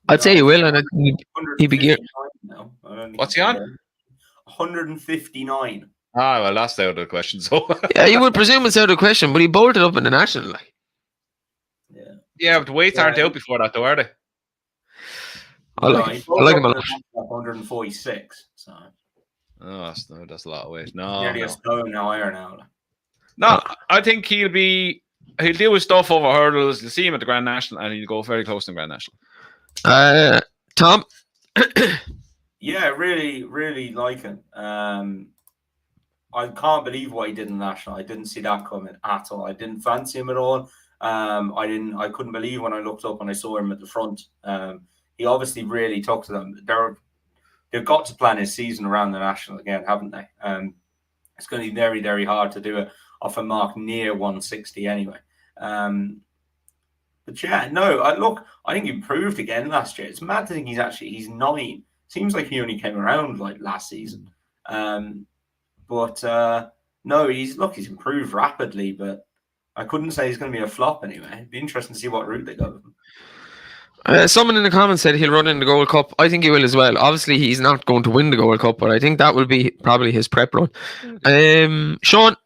I'd say he will, and he'd be geared. What's he on? 159. Ah, well, that's out of the question. So yeah, you would presume it's out of the question, but he bolted up in the National, like. Yeah, but the weights aren't out before that, though, are they? I like him a lot. 146. So. Oh, that's a lot of weight. No, nearly a stone higher now. No, I think he'll deal with stuff over hurdles. You'll see him at the Grand National, and he'll go very close to the Grand National. Tom? Yeah, really, really like him. I can't believe what he did in the National. I didn't see that coming at all. I didn't fancy him at all. I couldn't believe when I looked up and I saw him at the front. He obviously really took to them. They've got to plan his season around the National again, haven't they? It's going to be very, very hard to do it off a mark near 160 anyway. But yeah, no, I think he improved again last year. It's mad to think he's 9. Seems like he only came around like last season. But no, he's improved rapidly, but I couldn't say he's going to be a flop anyway. It'd be interesting to see what route they go with him. Someone in the comments said he'll run in the Gold Cup. I think he will as well. Obviously, he's not going to win the Gold Cup, but I think that will be probably his prep run. Sean?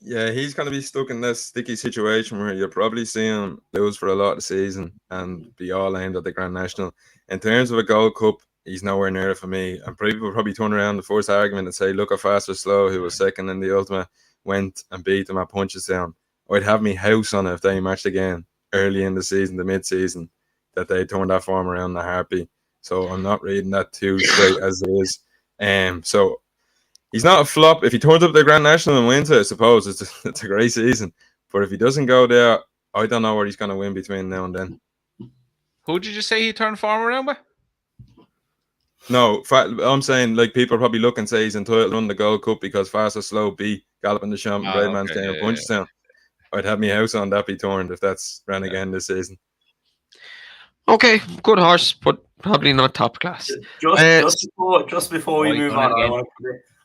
Yeah, he's going to be stuck in this sticky situation where you'll probably see him lose for a lot of the season and be all aimed at the Grand National. In terms of a Gold Cup, he's nowhere near it for me. And people will probably turn around the first argument and say, look at Fastorslow, who was second in the Ultimate, went and beat them at Punchestown. I'd have me house on it if they matched again early in the season, the mid-season, that they turned that form around in a heartbeat. So I'm not reading that too straight as it is. So he's not a flop. If he turns up the Grand National and wins it, I suppose it's a great season. But if he doesn't go there, I don't know where he's going to win between now and then. Who did you say he turned form around with? No, I'm saying like people probably look and say he's entitled to run the Gold Cup because Fastorslow beat Galloping the Champ and Braidman's Town and Punchestown. I'd have my house on that be turned if that's ran again this season. Okay, good horse, but probably not top class. Just before we move on,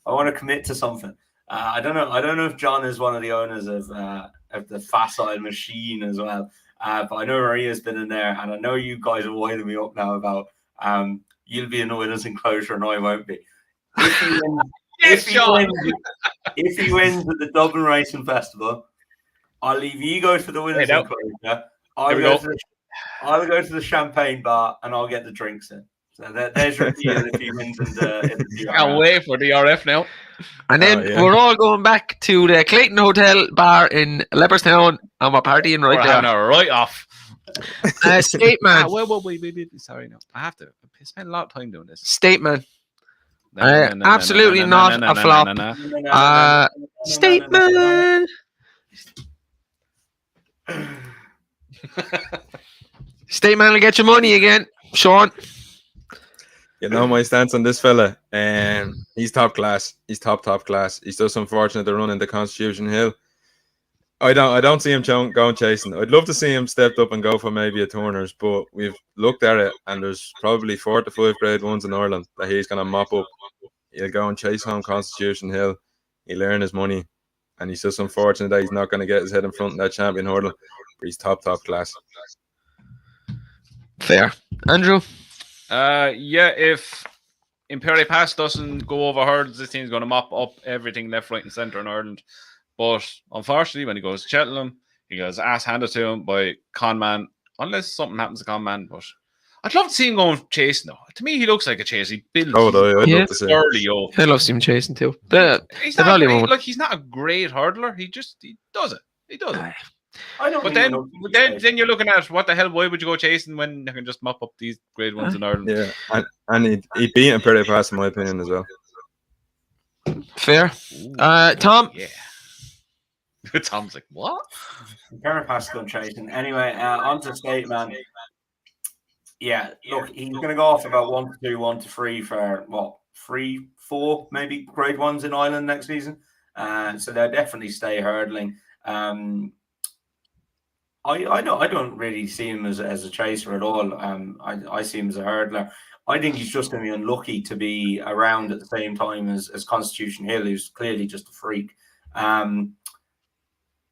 I want to commit to something. I don't know if John is one of the owners of the Facile machine as well. But I know Maria's been in there, and I know you guys are winding me up now about you'll be in the winners' enclosure and I won't be. If he wins at the Dublin Racing Festival, I'll leave you go to the winners' enclosure. I'll go to the champagne bar and I'll get the drinks in. So there's your deal if he wins in the DRF. Can't wait for the DRF now. And then we're all going back to the Clayton Hotel bar in Leopardstown and we're partying right there. Having a right off. State man. Wait. Sorry, no. I have to spend a lot of time doing this. State man. Absolutely not a flop. State man. State man will get your money again, Sean. You know my stance on this fella. He's top class. He's top class. He's just unfortunate to run into Constitution Hill. I don't see him going chasing. I'd love to see him stepped up and go for maybe a Turners, but we've looked at it and there's probably 4 to 5 grade ones in Ireland that he's going to mop up. He'll go and chase home Constitution Hill. He'll earn his money. And he's just unfortunate that he's not going to get his head in front of that champion hurdle. But he's top class. Fair. Andrew? If Imperial Pass doesn't go over hurdles, this team's going to mop up everything left, right, and centre in Ireland. But unfortunately, when he goes to Cheltenham, he gets ass handed to him by Conman, unless something happens to Conman. But I'd love to see him going chasing, though. To me, he looks like a chase. He builds. I'd love to see him. I love to see him chasing too. He's not a great hurdler. He does it. He does it. But then you're looking at what the hell? Why would you go chasing when you can just mop up these grade ones in Ireland? Yeah, and he beat Imperial Pass in my opinion as well. Fair. Tom. Yeah. Tom's like, what? Imperial Pass going chasing. Anyway, on to State Man. Yeah, look, he's going to go off about 1 to 2, 1 to 3 for what 3, 4 maybe grade ones in Ireland next season. So they'll definitely stay hurdling. I don't really see him as a chaser at all. I see him as a hurdler. I think he's just going to be unlucky to be around at the same time as Constitution Hill, who's clearly just a freak.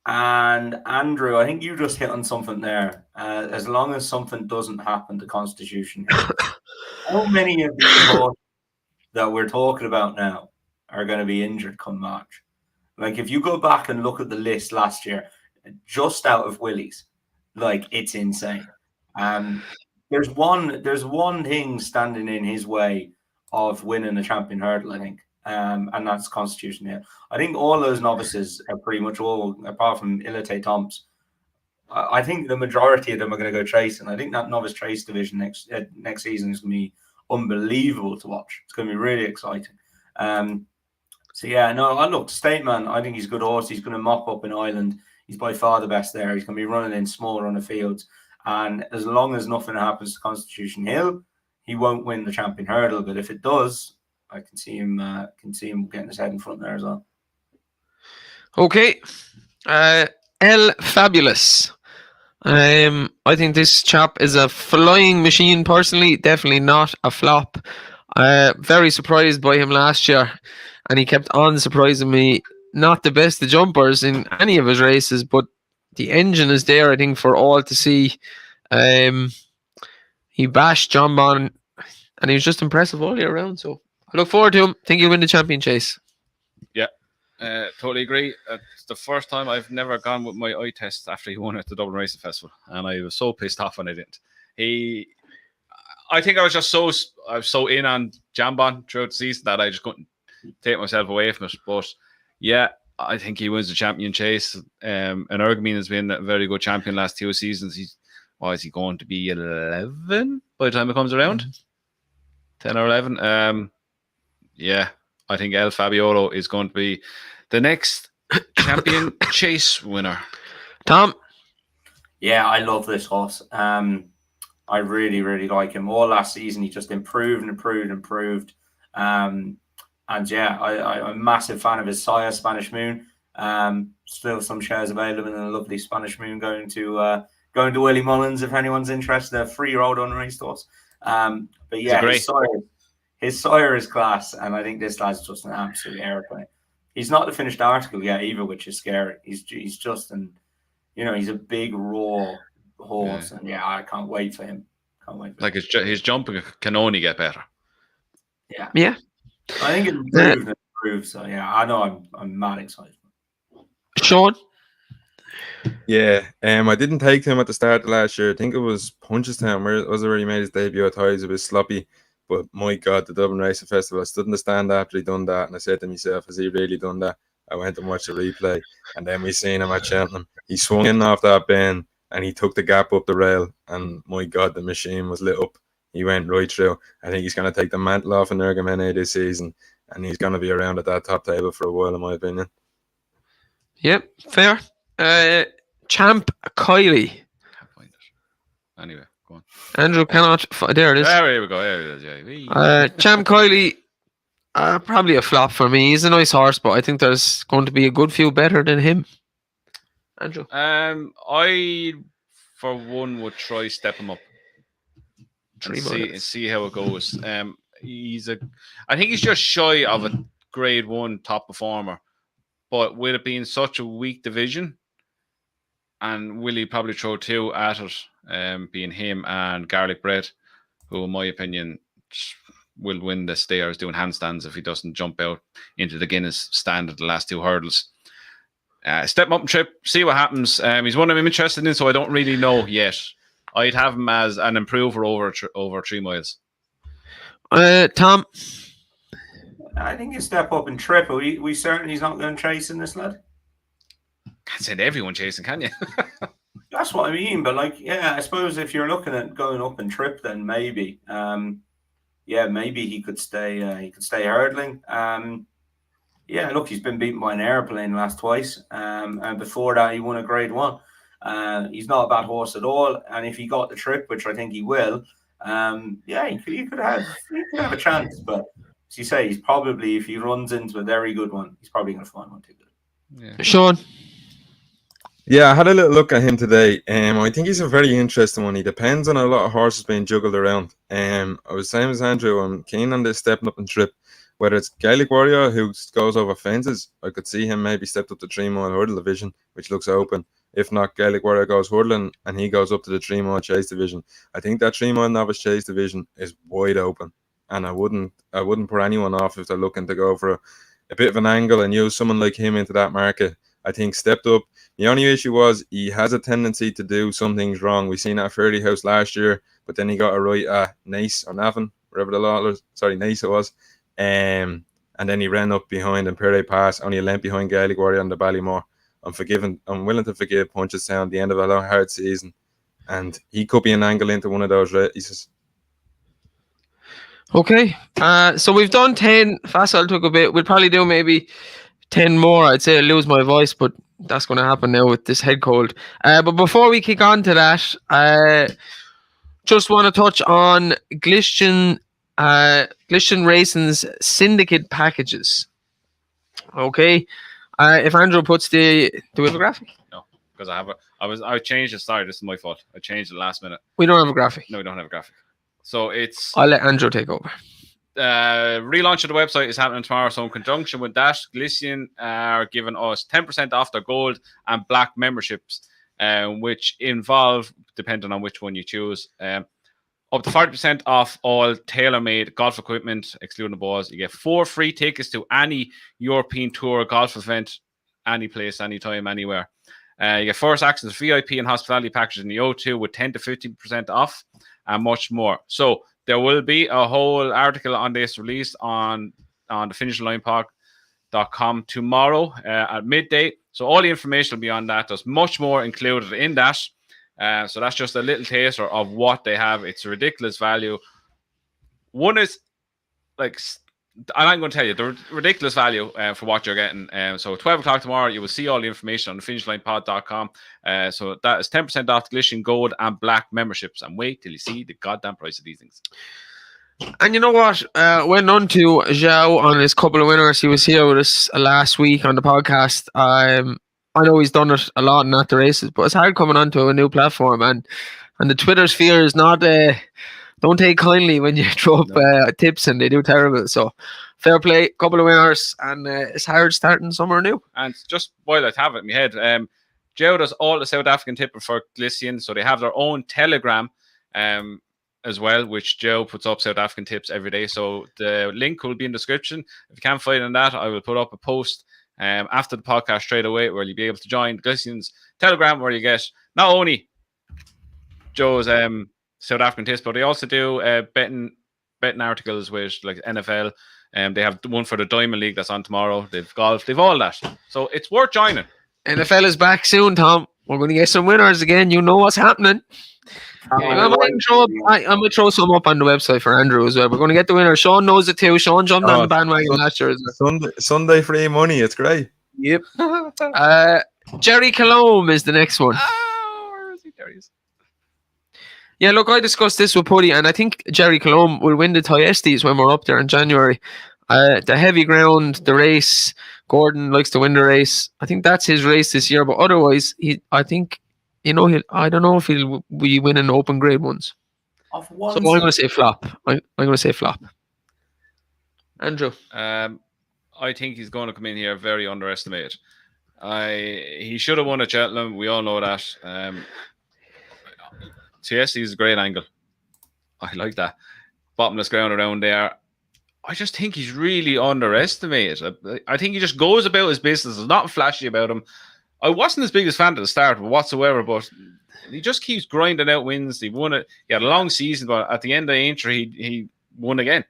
And Andrew, I think you just hit on something there. As long as something doesn't happen to Constitution Hill, how many of these horses that we're talking about now are going to be injured come March? Like if you go back and look at the list last year, just out of Willys, like it's insane. There's one thing standing in his way of winning the champion hurdle, I think, and that's Constitution Hill. I think all those novices are pretty much all, apart from Ilite Tomps. I think the majority of them are going to go chasing. I think that novice trace division next season is going to be unbelievable to watch. It's going to be really exciting. So yeah, no, I look, State Man, I think he's a good horse. He's going to mop up in Ireland. He's by far the best there. He's going to be running in small runner fields. And as long as nothing happens to Constitution Hill, he won't win the champion hurdle. But if it does, I can see him getting his head in front there as well. Okay. El Fabulous. I think this chap is a flying machine personally. Definitely not a flop. Very surprised by him last year. And he kept on surprising me. Not the best of jumpers in any of his races, but the engine is there, I think, for all to see. He bashed Jonbon, and he was just impressive all year round. So I look forward to him. Think he'll win the champion chase. Totally agree. It's the first time I've never gone with my eye test after he won at the Dublin Racing Festival, and I was so pissed off when I didn't. I think I was just so in on Jonbon throughout the season that I just couldn't take myself away from it. But yeah, I think he wins the champion chase. And Ergamine has been a very good champion last 2 seasons. Is he going to be 11 by the time it comes around? 10 or 11. Yeah, I think El Fabiolo is going to be the next champion chase winner. Tom? Yeah, I love this horse. I really, really like him. All last season, he just improved. And yeah, I'm a massive fan of his sire, Spanish Moon. Still some shares available in a lovely Spanish Moon going to Willie Mullins if anyone's interested. A 3-year-old unraced horse. But yeah, his sire is class, and I think this lad's just an absolute airplane. He's not the finished article yet either, which is scary. He's just he's a big raw horse, and yeah, I can't wait for him. Like his jumping can only get better. Yeah. I think it improved. So yeah, I know I'm mad excited. Sean? Yeah, I didn't take him at the start of last year. I think it was Punchestown where it was already made his debut. I thought he was a bit sloppy, but my God, the Dublin Racing Festival, I stood in the stand after he done that, and I said to myself, has he really done that? I went and watched the replay, and then we seen him at Cheltenham. He swung in off that bend, and he took the gap up the rail, and my God, the machine was lit up. He went right through. I think he's going to take the mantle off in Ergamene this season, and he's going to be around at that top table for a while, in my opinion. Yep, fair. Champ Kylie. Can't find it. Anyway, go on. Andrew cannot. There it is. There we go. There it is. Yeah. Champ Kylie. Probably a flop for me. He's a nice horse, but I think there's going to be a good few better than him. Andrew. I for one would try step him up. See how it goes. I think he's just shy of a grade 1 top performer, but with it being such a weak division, and will he probably throw 2 at it, being him and Garlic Bread, who in my opinion will win the stairs doing handstands if he doesn't jump out into the Guinness stand at the last 2 hurdles. Step him up and trip, see what happens. He's one I'm interested in, so I don't really know yet. I'd have him as an improver over 3 miles. Tom? I think you step up and trip. We certain he's not going chasing this lad? Can't send everyone chasing, can you? That's what I mean. But I suppose if you're looking at going up and trip, then maybe. Maybe he could stay. He could stay hurdling. Look, he's been beaten by an airplane last twice. And before that, he won a grade 1. He's not a bad horse at all, and if he got the trip, which I think he will, he could have a chance. But as you say, he's probably, if he runs into a very good one, he's probably going to find one too good. Yeah. Sean? Yeah, I had a little look at him today. I think he's a very interesting one. He depends on a lot of horses being juggled around. I was same as Andrew. I'm keen on this stepping up and trip. Whether it's Gaelic Warrior who goes over fences, I could see him maybe stepped up the 3-mile hurdle division, which looks open. If not, Gaelic Warrior goes hurdling and he goes up to the 3-mile chase division. I think that 3-mile novice chase division is wide open, and I wouldn't put anyone off if they're looking to go for a bit of an angle and use someone like him into that market. I think stepped up. The only issue was he has a tendency to do some things wrong. We seen that at Fairley House last year, but then he got it right at Naas or Navan, wherever the law was. Sorry, Naas it was. And then he ran up behind in Pere Pass, only a length behind Gaelic Warrior on the Ballymore. I'm willing to forgive Punchestown the end of a long, hard season, and he could be an angle into one of those races. Okay, so we've done 10. Fastorslow took a bit. We'll probably do maybe 10 more. I'd say I'll lose my voice, but that's going to happen now with this head cold. But before we kick on to that, I just want to touch on Glistian Racing's syndicate packages. Okay. If Andrew puts do we have a graphic? No, because I changed it. Sorry, this is my fault. I changed it last minute. We don't have a graphic. No, we don't have a graphic. So I'll let Andrew take over. Relaunch of the website is happening tomorrow. So in conjunction with that, Glistian are giving us 10% off their gold and black memberships, which involve, depending on which one you choose, Up to 40% off all tailor-made golf equipment, excluding the balls. You get 4 free tickets to any European Tour golf event, any place, anytime, anywhere. You get first access to VIP and hospitality packages in the O2 with 10 to 15% off and much more. So there will be a whole article on this released on the finishlinepod.com tomorrow at midday. So all the information will be on that. There's much more included in that. So that's just a little taster of what they have. It's a ridiculous value. One is like, I'm going to tell you the ridiculous value for what you're getting. So 12 o'clock tomorrow, you will see all the information on the finishlinepod.com. So that is 10% off Glistian Gold and Black memberships. And wait till you see the goddamn price of these things. And you know what? Went on to Zhao on his couple of winners. He was here with us last week on the podcast. I know he's done it a lot in at the races, but it's hard coming onto a new platform. And the Twitter sphere is not... don't take kindly when you throw up tips and they do terrible. So fair play, couple of winners, and it's hard starting somewhere new. And just while I have it in my head, Joe does all the South African tipping for Glistian, so they have their own Telegram as well, which Joe puts up South African tips every day. So the link will be in the description. If you can't find on that, I will put up a post after the podcast straight away where you'll be able to join Glistian's Telegram, where you get not only Joe's South African tips, but they also do betting articles with like NFL. They have one for the Diamond League that's on tomorrow. They've golf, they've all that. So it's worth joining. NFL is back soon, Tom. We're going to get some winners again. You know what's happening. I might throw some up on the website for Andrew as well. We're going to get the winner. Sean knows it too. Sean jumped on the bandwagon last year. Sunday free money. It's great. Yep. Gerri Colombe is the next one. Where is he? There he is. Yeah, look, I discussed this with Putty, and I think Gerri Colombe will win the Thyestes when we're up there in January. The heavy ground, the race, Gordon likes to win the race. I think that's his race this year, but otherwise, I don't know if he'll be winning open grade ones. So I'm going to say flop. I'm going to say flop. Andrew? I think he's going to come in here very underestimated. He should have won at Cheltenham. We all know that. TSC is a great angle. I like that. Bottomless ground around there. I just think he's really underestimated. I think he just goes about his business. There's nothing flashy about him. I wasn't his biggest fan at the start whatsoever, but he just keeps grinding out wins. He won it. He had a long season, but at the end of the entry, he won again.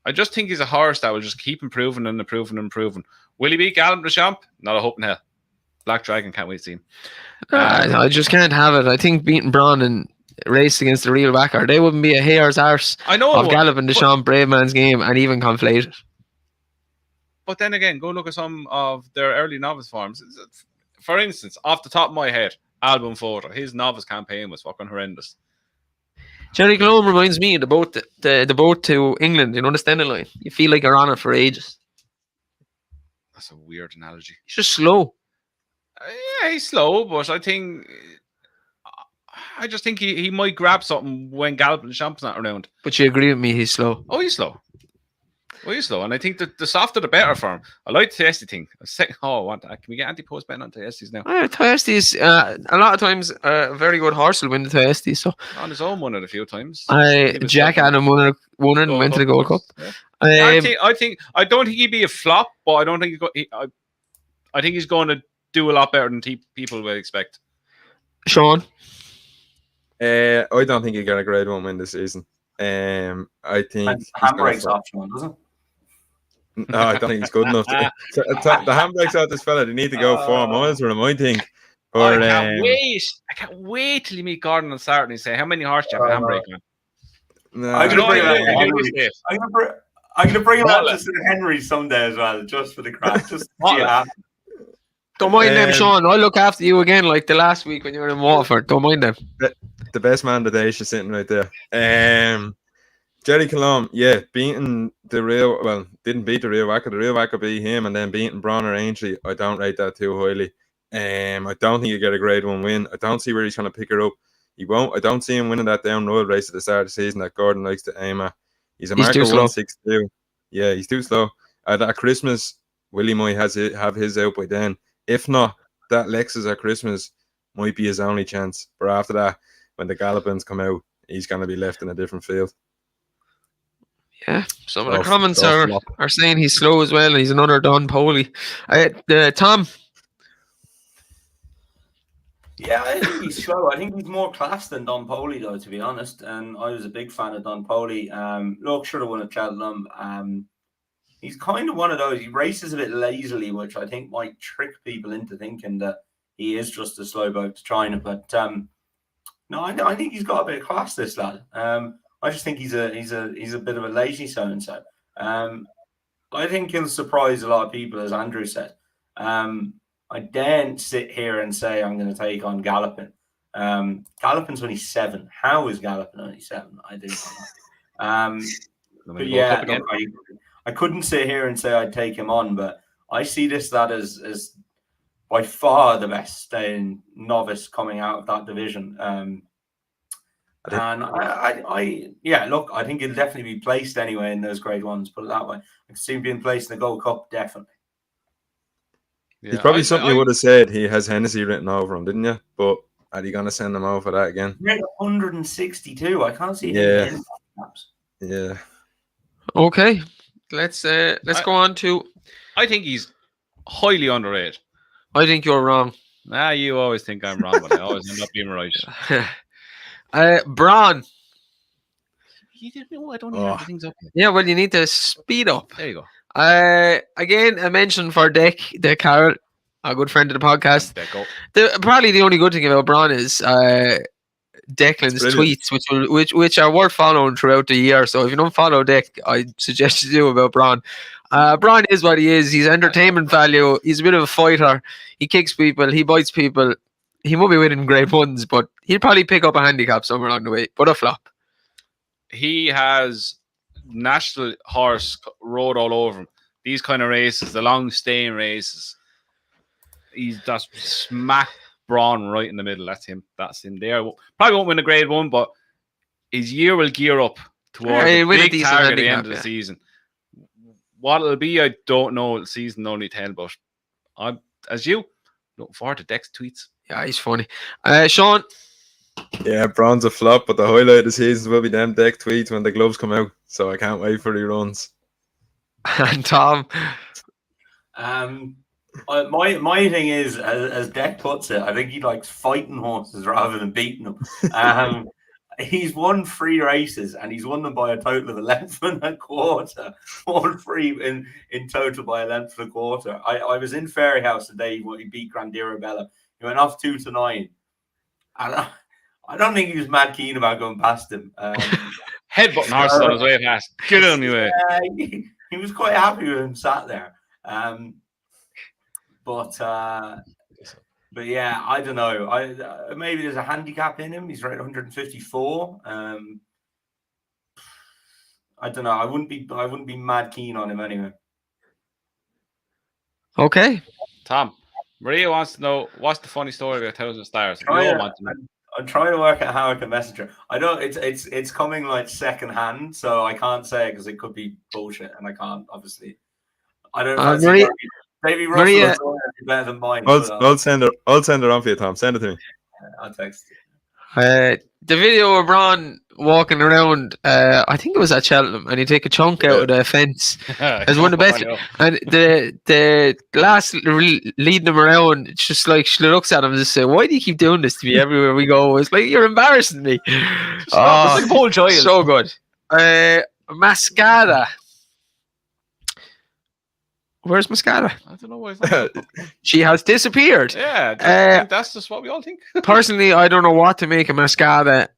I just think he's a horse that will just keep improving and improving and improving. Will he beat Gallup Deschamps? Not a hope in hell. Black Dragon, can't wait to see him. I just can't have it. I think beating Braun and race against the real backer, they wouldn't be a hair's arse of Gallup and Deschamps Brave Man's Game and even conflated. But then again, go look at some of their early novice forms. For instance, off the top of my head, Album Photo, his novice campaign was fucking horrendous. Gerri Colombe reminds me of the boat to England, you know, the Stena line. You feel like you're on it for ages. That's a weird analogy. He's just slow. Yeah, he's slow, but I just think he might grab something when Gallup and Deschamps not around. But you agree with me, he's slow. Oh, he's slow. And I think that the softer the better for him. I like the Thyestes thing. Can we get anti-post betting on Thyestes now? Thyestes, a lot of times, a very good horse will win the Thyestes. So on his own, won it a few times. Jack Adam won it and went to the Gold Cup. Yeah. I don't think he'd be a flop, but I don't think I think he's going to do a lot better than people would expect. Sean? I don't think he'll get a grade 1 win this season. I think handbrake's off, Sean, doesn't it? No, I don't think he's good enough. The handbrake's out this fella. They need to go 4 miles for him, I think. I can't wait till you meet Gordon on Saturday and say, how many horse do you have a handbrake on? No, I'm going to bring him out to Sir Henry someday as well, just for the crack. Just don't mind them, Sean. I'll look after you again like the last week when you were in Waterford. Don't mind them. The best man today is sitting right there. Gerri Colombe, beating didn't beat the real Wacker. The real Wacker beat him, and then beating Braun or Aintree. I don't rate that too highly. I don't think he'll get a grade 1 win. I don't see where he's trying to pick her up. He won't. I don't see him winning that down road race at the start of the season that Gordon likes to aim at. He's a marker 162. Yeah, he's too slow. At Christmas, Willie might have his out by then. If not, that Lexus at Christmas might be his only chance. But after that, when the Gallopins come out, he's going to be left in a different field. Yeah, some of the So, comments so are, flop. are saying he's slow as well, and he's another Don Poley. Tom, Yeah, I think he's slow. I think he's more class than Don Poley, though, to be honest. And I was a big fan of Don Poley. Look, should have won at Cheltenham. He's kind of one of those. He races a bit lazily, which I think might trick people into thinking that he is just a slow boat to China. But no, I think he's got a bit of class, this lad. I just think he's a bit of a lazy so and so. I think he'll surprise a lot of people, as Andrew said. I daren't sit here and say I'm going to take on Gallopin. Gallopin's only 7. How is Gallopin only 7? I do not know. But yeah, look, I couldn't sit here and say I'd take him on, but I see this lad as by far the best novice coming out of that division. And I think he'll definitely be placed anyway in those grade ones, put it that way. I can see him being placed in the Gold Cup, definitely. Yeah, he's probably something you would have said. He has Hennessy written over him, didn't you? But are you going to send him over for that again? 162. I can't see him. Yeah. Okay, let's go on to. I think he's highly underrated. I think you're wrong. You always think I'm wrong, but I always end up being right. Braun. I don't even have the things up. Yeah, well, you need to speed up. There you go. Again, a mention for Dick Carroll, a good friend of the podcast. Probably the only good thing about Braun is Declan's tweets, which are worth following throughout the year. So if you don't follow Dick, I suggest you do about Braun. Braun is what he is. He's entertainment value. He's a bit of a fighter. He kicks people. He bites people. He won't be winning grade ones, but he'll probably pick up a handicap somewhere along the way. But a flop. He has national horse rode all over him. These kind of races, the long staying races, he's just smack Braun right in the middle. That's him. That's him there. Probably won't win a grade 1, but his year will gear up towards a big target at the end of the season. What it'll be, I don't know. The season only 10, but I'm, as you, looking forward to Deck's tweets. Yeah, he's funny. Sean? Yeah, Braun's a flop, but the highlight of the season will be them Deck tweets when the gloves come out. So I can't wait for the runs. And Tom? My thing is, as Deck puts it, I think he likes fighting horses rather than beating them. He's won 3 races and he's won them by a total of 11.25. All 3 in total by 11.25. I was in Fairyhouse the day he beat Grandira Bella. He went off 2-9. And I don't think he was mad keen about going past him. Headbutting horses on his way past. Get on your way. He was quite happy with him sat there. But yeah, I don't know. Maybe there's a handicap in him. He's right 154. I don't know. I wouldn't be mad keen on him anyway. Okay. Tom, Maria wants to know what's the funny story about 1,000 stars. I'm trying to work out how I can message her. I don't. It's coming like second hand, so I can't say it because it could be bullshit, and I can't obviously. I don't know. Maria, maybe Russell is better than mine. I'll send her on for you, Tom. Send it to me. I'll text you. The video of Braun walking around, I think it was at Cheltenham, and he take a chunk out of the fence. As one of the best. And the glass leading him around, it's just like she looks at him and just say, "Why do you keep doing this to me everywhere we go?" It's like, you're embarrassing me. It's like a whole child. So good. Maskada. Where's Maskada? I don't know why. She has disappeared. Yeah, I think that's just what we all think. Personally, I don't know what to make of Maskada.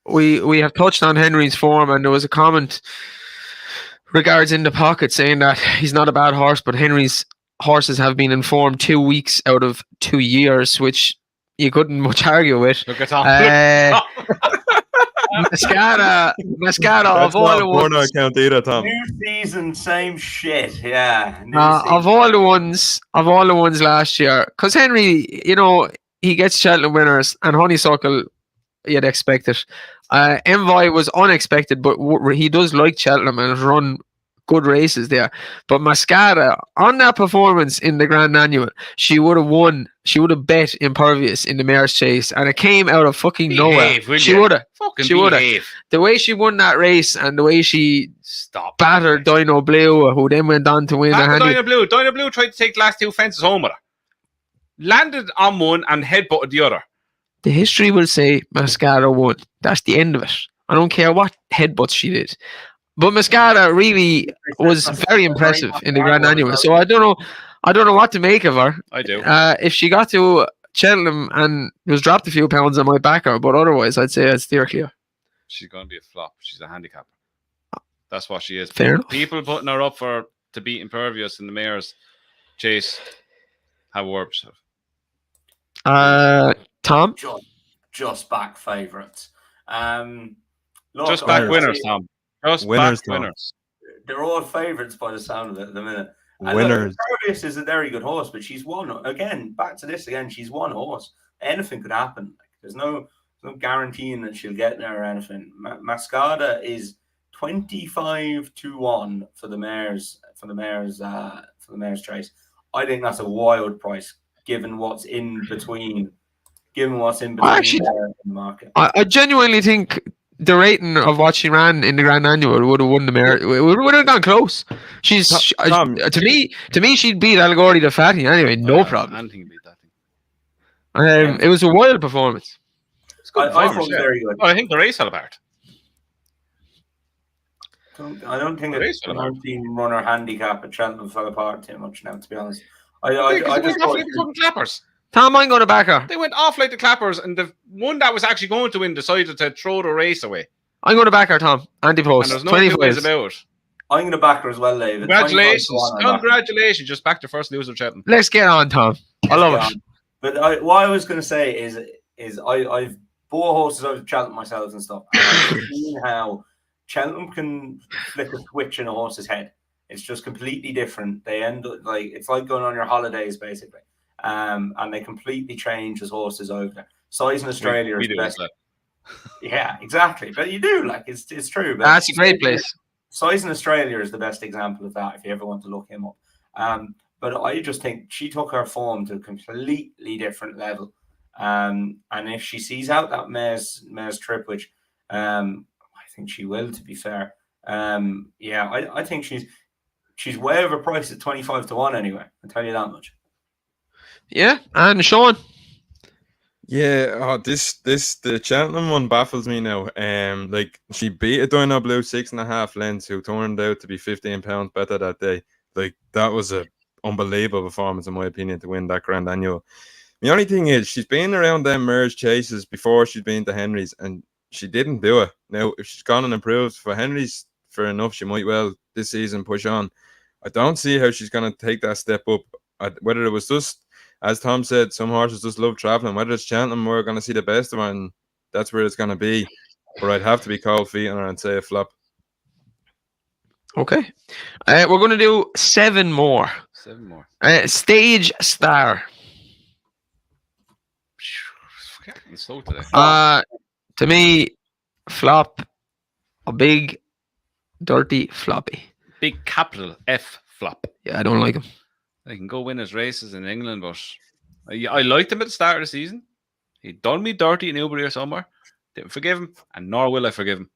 We have touched on Henry's form, and there was a comment regards in the pocket saying that he's not a bad horse, but Henry's horses have been in form 2 weeks out of 2 years, which you couldn't much argue with. Look at Tom. Maskada of all the ones. Count either, Tom. New season, same shit. Yeah. Of all the ones last year, because Henry, he gets Cheltenham winners, and Honeysuckle, you'd expect it. Envoy was unexpected, but he does like Cheltenham and has run good races there. But Maskada, on that performance in the Grand Annual, she would have won. She would have bet Impervious in the Mare's Chase, and it came out of fucking nowhere. She would have. She would have. The way she won that race and the way she battered Dino Blue, who then went on to win the Dino Blue. Dino Blue tried to take the last 2 fences home with her. Landed on one and headbutted the other. The history will say Maskada won. That's the end of it. I don't care what headbutts she did. But Maskada really was very impressive in the Grand Annual. So I don't know what to make of her. I do. If she got to Cheltenham and was dropped a few pounds, I might back her. But otherwise, I'd say I'd steer clear. She's going to be a flop. She's a handicapper. That's what she is. Fair enough. People putting her up to beat Impervious in the Mare's Chase have worked. Tom? Just back favourites. Look, Just back winners, Tom. Just Winners, back winners. They're all favourites by the sound of it at the minute. Winners. Impervious is a very good horse, but she's one. Again, back to this again. She's one horse. Anything could happen. Like, there's no guaranteeing that she'll get there or anything. Maskada is 25-1 for the Mare's Chase. I think that's a wild price given what's in between. Actually, in the market. I genuinely think the rating of what she ran in the Grand Annual would have won the Mare. It would have gone close. Tom, to me, she'd beat Allegory the Fatty anyway. No problem. Anything beat that thing. It was a wild performance. It's good. I thought it was very good. I think the race fell apart. I don't think the 19 runner handicap at Cheltenham fell apart too much now, to be honest. I just thought fucking clappers. Tom, I'm going to back her. They went off like the clappers, and the one that was actually going to win decided to throw the race away. I'm going to back her, Tom. Anti-post. And there's no two ways about it. I'm going to back her as well, David. Congratulations. Just back to first loser, Cheltenham. Let's get on, Tom. I love it. But what I was going to say is I've bought horses over Cheltenham myself and stuff. And I've seen how Cheltenham can flick a switch in a horse's head. It's just completely different. They end up it's like going on your holidays, basically. And they completely change as horses over there. Size in Australia is the best. Yeah, exactly. But you do, it's true. But that's a great place. Size in Australia is the best example of that if you ever want to look him up. But I just think she took her form to a completely different level. And if she sees out that mare's trip, which I think she will, to be fair. I think she's way overpriced at 25-1 anyway. I'll tell you that much. Yeah, and Sean. Yeah, the Cheltenham one baffles me now. She beat a Dino Blue 6.5 lengths, who turned out to be 15 pounds better that day. That was a unbelievable performance, in my opinion, to win that Grand Annual. The only thing is, she's been around them merge chases before she's been to Henry's, and she didn't do it. Now, if she's gone and improved for Henry's, fair enough, she might well this season push on. I don't see how she's going to take that step up. Whether it was just, as Tom said, some horses just love traveling. Whether it's Cheltenham, we're going to see the best of her, and that's where it's going to be. But I'd have to be cold feet on her and say a flop. Okay. We're going to do 7 more. 7 more. Stage Star. So today. To me, flop. A big, dirty floppy. Big capital F flop. Yeah, I don't like him. They can go win his races in England, but I liked him at the start of the season. He done me dirty in Newbury or somewhere. Didn't forgive him, and nor will I forgive him.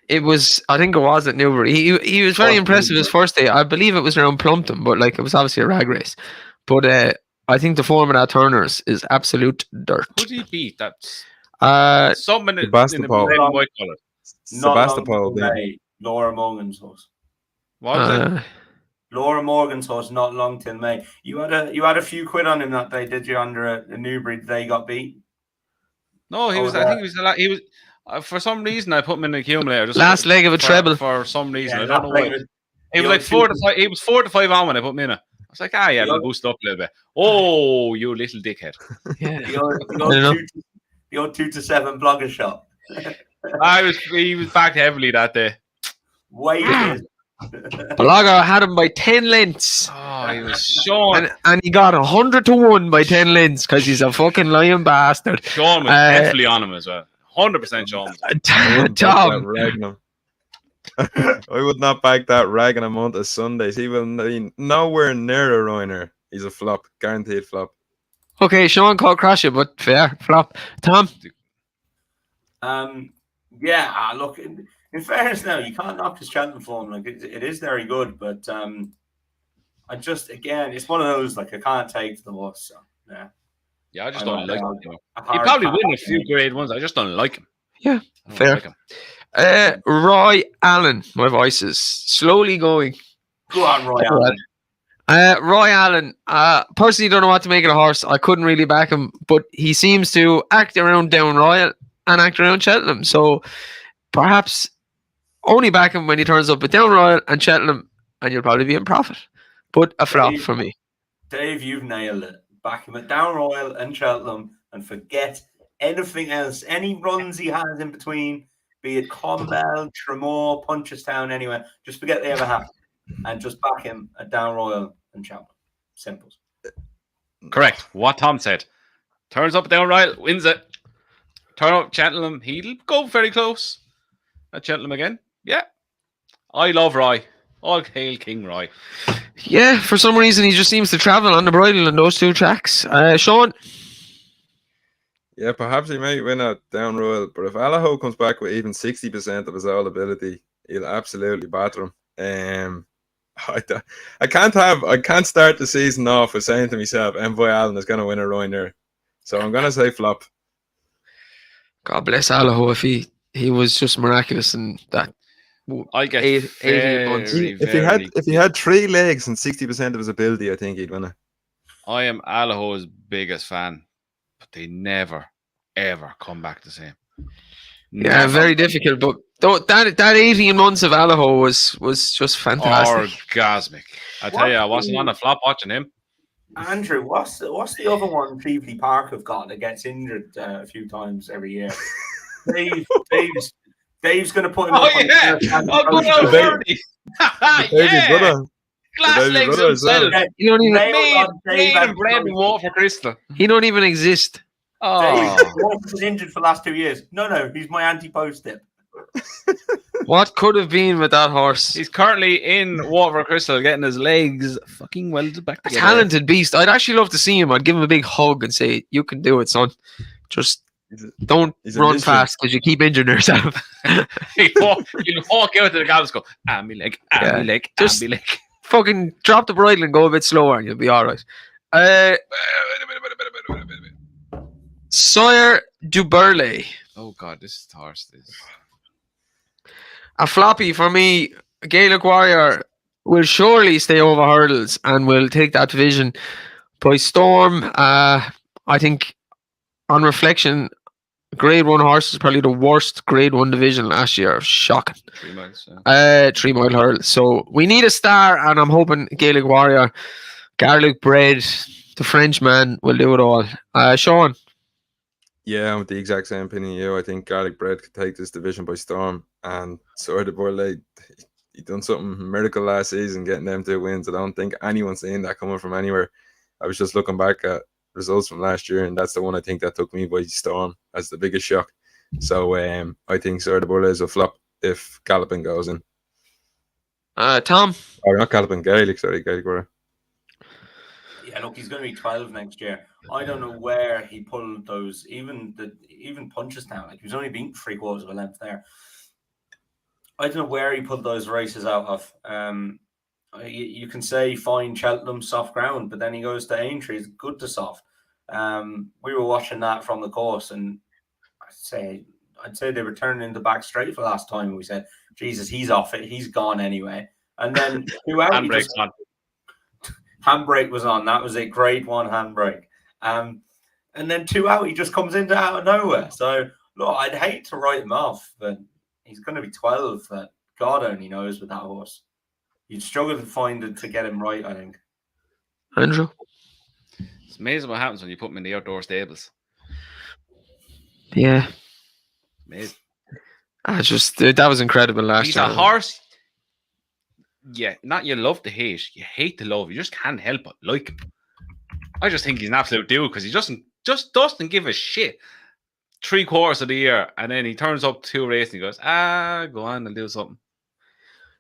I think it was at Newbury. He was very impressive his first day. I believe it was around Plumpton, but it was obviously a rag race. But I think the form of that Turners is absolute dirt. Who did he beat? That's Sebastopol. someone in the red and white colour. Sebastopol. Laura Morgan's horse. Was it? Laura Morgan's horse, not long till May. You had a few quid on him that day, did you? Under a Newbury, they got beat. No, he was. I think he was. For some reason, I put him in the accumulator. Just last leg of a treble. For some reason, I don't know why. He was like 4 to 5. He was 4 to 5 on when I put him in it. I was like, it'll boost up a little bit. Oh, you little dickhead! Yeah, the old 2 to 7 blogger shop. He was backed heavily that day. Wait. Blogger had him by 10 lengths. Oh, he was Sean. And he got 100-1 by 10 lengths because he's a fucking lying bastard. Sean was definitely on him as well. 100% Sean. I would not back that ragging amount of Sundays. He will be nowhere near a ruiner. He's a flop, guaranteed flop. Okay, Sean called crash it, but fair flop. Tom. Look, in fairness, now you can't knock his Cheltenham form. Like it is very good, but I just it's one of those like I can't take the horse. So yeah. Yeah, I just don't like him. He probably win a few grade ones. I just don't like him. Yeah, fair. Like him. Roy Allen, my voice is slowly going. Go on, Roy Allen. Roy Allen, personally don't know what to make of the horse. I couldn't really back him, but he seems to act around Down Royal and act around Cheltenham. So perhaps only back him when he turns up at Down Royal and Cheltenham, and you'll probably be in profit. But a flop for me. Dave, you've nailed it. Back him at Down Royal and Cheltenham and forget anything else. Any runs he has in between, be it Clonmel, Tremor, Punchestown, anywhere, just forget they ever happened. And just back him at Down Royal and Cheltenham. Simple. Correct. What Tom said. Turns up at Down Royal, wins it. Turn up Cheltenham, he'll go very close. At Cheltenham again. Yeah. I love Roy. All hail King Roy. Yeah, for some reason he just seems to travel on the bridle in those two tracks. Sean? Yeah, perhaps he might win at Down Royal, but if Allaho comes back with even 60% of his all ability, he'll absolutely batter him. I can't start the season off with saying to myself, Envoy Allen is going to win a Roiner. So I'm going to say flop. God bless Allaho if he was just miraculous in that. I get 8 months. If he had 3 legs and 60% of his ability, I think he'd win it. I am Allaho's biggest fan, but they never ever come back the same. Yeah, very difficult. But that 18 months of Allaho was just fantastic. Orgasmic. I tell you, I wasn't on the flop watching him. Andrew, what's the other one Cleveley Park have got that gets injured a few times every year? Dave's going to put him up. Yeah. Glass legs himself. He don't even made and bread and water for Crystal. He don't even exist. Dave was injured for the last 2 years. No, he's my anti-post tip. What could have been with that horse? He's currently in Water Crystal getting his legs fucking welded back together. A talented beast. I'd actually love to see him. I'd give him a big hug and say, you can do it, son. Just don't run fast because you keep injuring yourself. you walk out to the gallows and go, me leg, me leg, me leg. Fucking drop the bridle and go a bit slower and you'll be alright. Sawyer Duberle. Oh God, this is harsh. A floppy for me. Gaelic Warrior will surely stay over hurdles and will take that division by storm. I think on reflection, Grade 1 horse is probably the worst Grade 1 division last year. Shocking. 3 miles. Yeah. 3 mile hurdle. So we need a star, and I'm hoping Gaelic Warrior, garlic bread, the Frenchman will do it all. Sean? Yeah, I'm with the exact same opinion you. I think Garlic Bread could take this division by storm. And Sawyer Duberle, he done something miracle last season, getting them 2 wins. I don't think anyone's seen that coming from anywhere. I was just looking back at results from last year, and that's the one I think that took me by storm as the biggest shock. So I think Sawyer Duberle is a flop if Galloping goes in. Tom? Or not Galloping, Gaelic Warrior. Yeah, look, he's going to be 12 next year. I don't know where he pulled those, even Punchestown. Like, he was only beaten 3/4 of a length there. I don't know where he pulled those races out of. You can say fine Cheltenham soft ground, but then he goes to Aintree, it's good to soft. We were watching that from the course, and I'd say they were turning into back straight for last time. And we said, Jesus, he's off it, he's gone anyway. And then handbrake was on. That was a Grade 1 handbrake. And then 2 out, he just comes into out of nowhere. So look, I'd hate to write him off, but he's going to be 12. That God only knows with that horse. You'd struggle to get him right, I think. Andrew? It's amazing what happens when you put him in the outdoor stables. Yeah. Amazing. That was incredible last year. He's a horse. Yeah, not you love to hate, you hate to love. You just can't help but like him. I just think he's an absolute dude because he just doesn't give a shit 3/4 of the year, and then he turns up 2 races and he goes, go on and do something.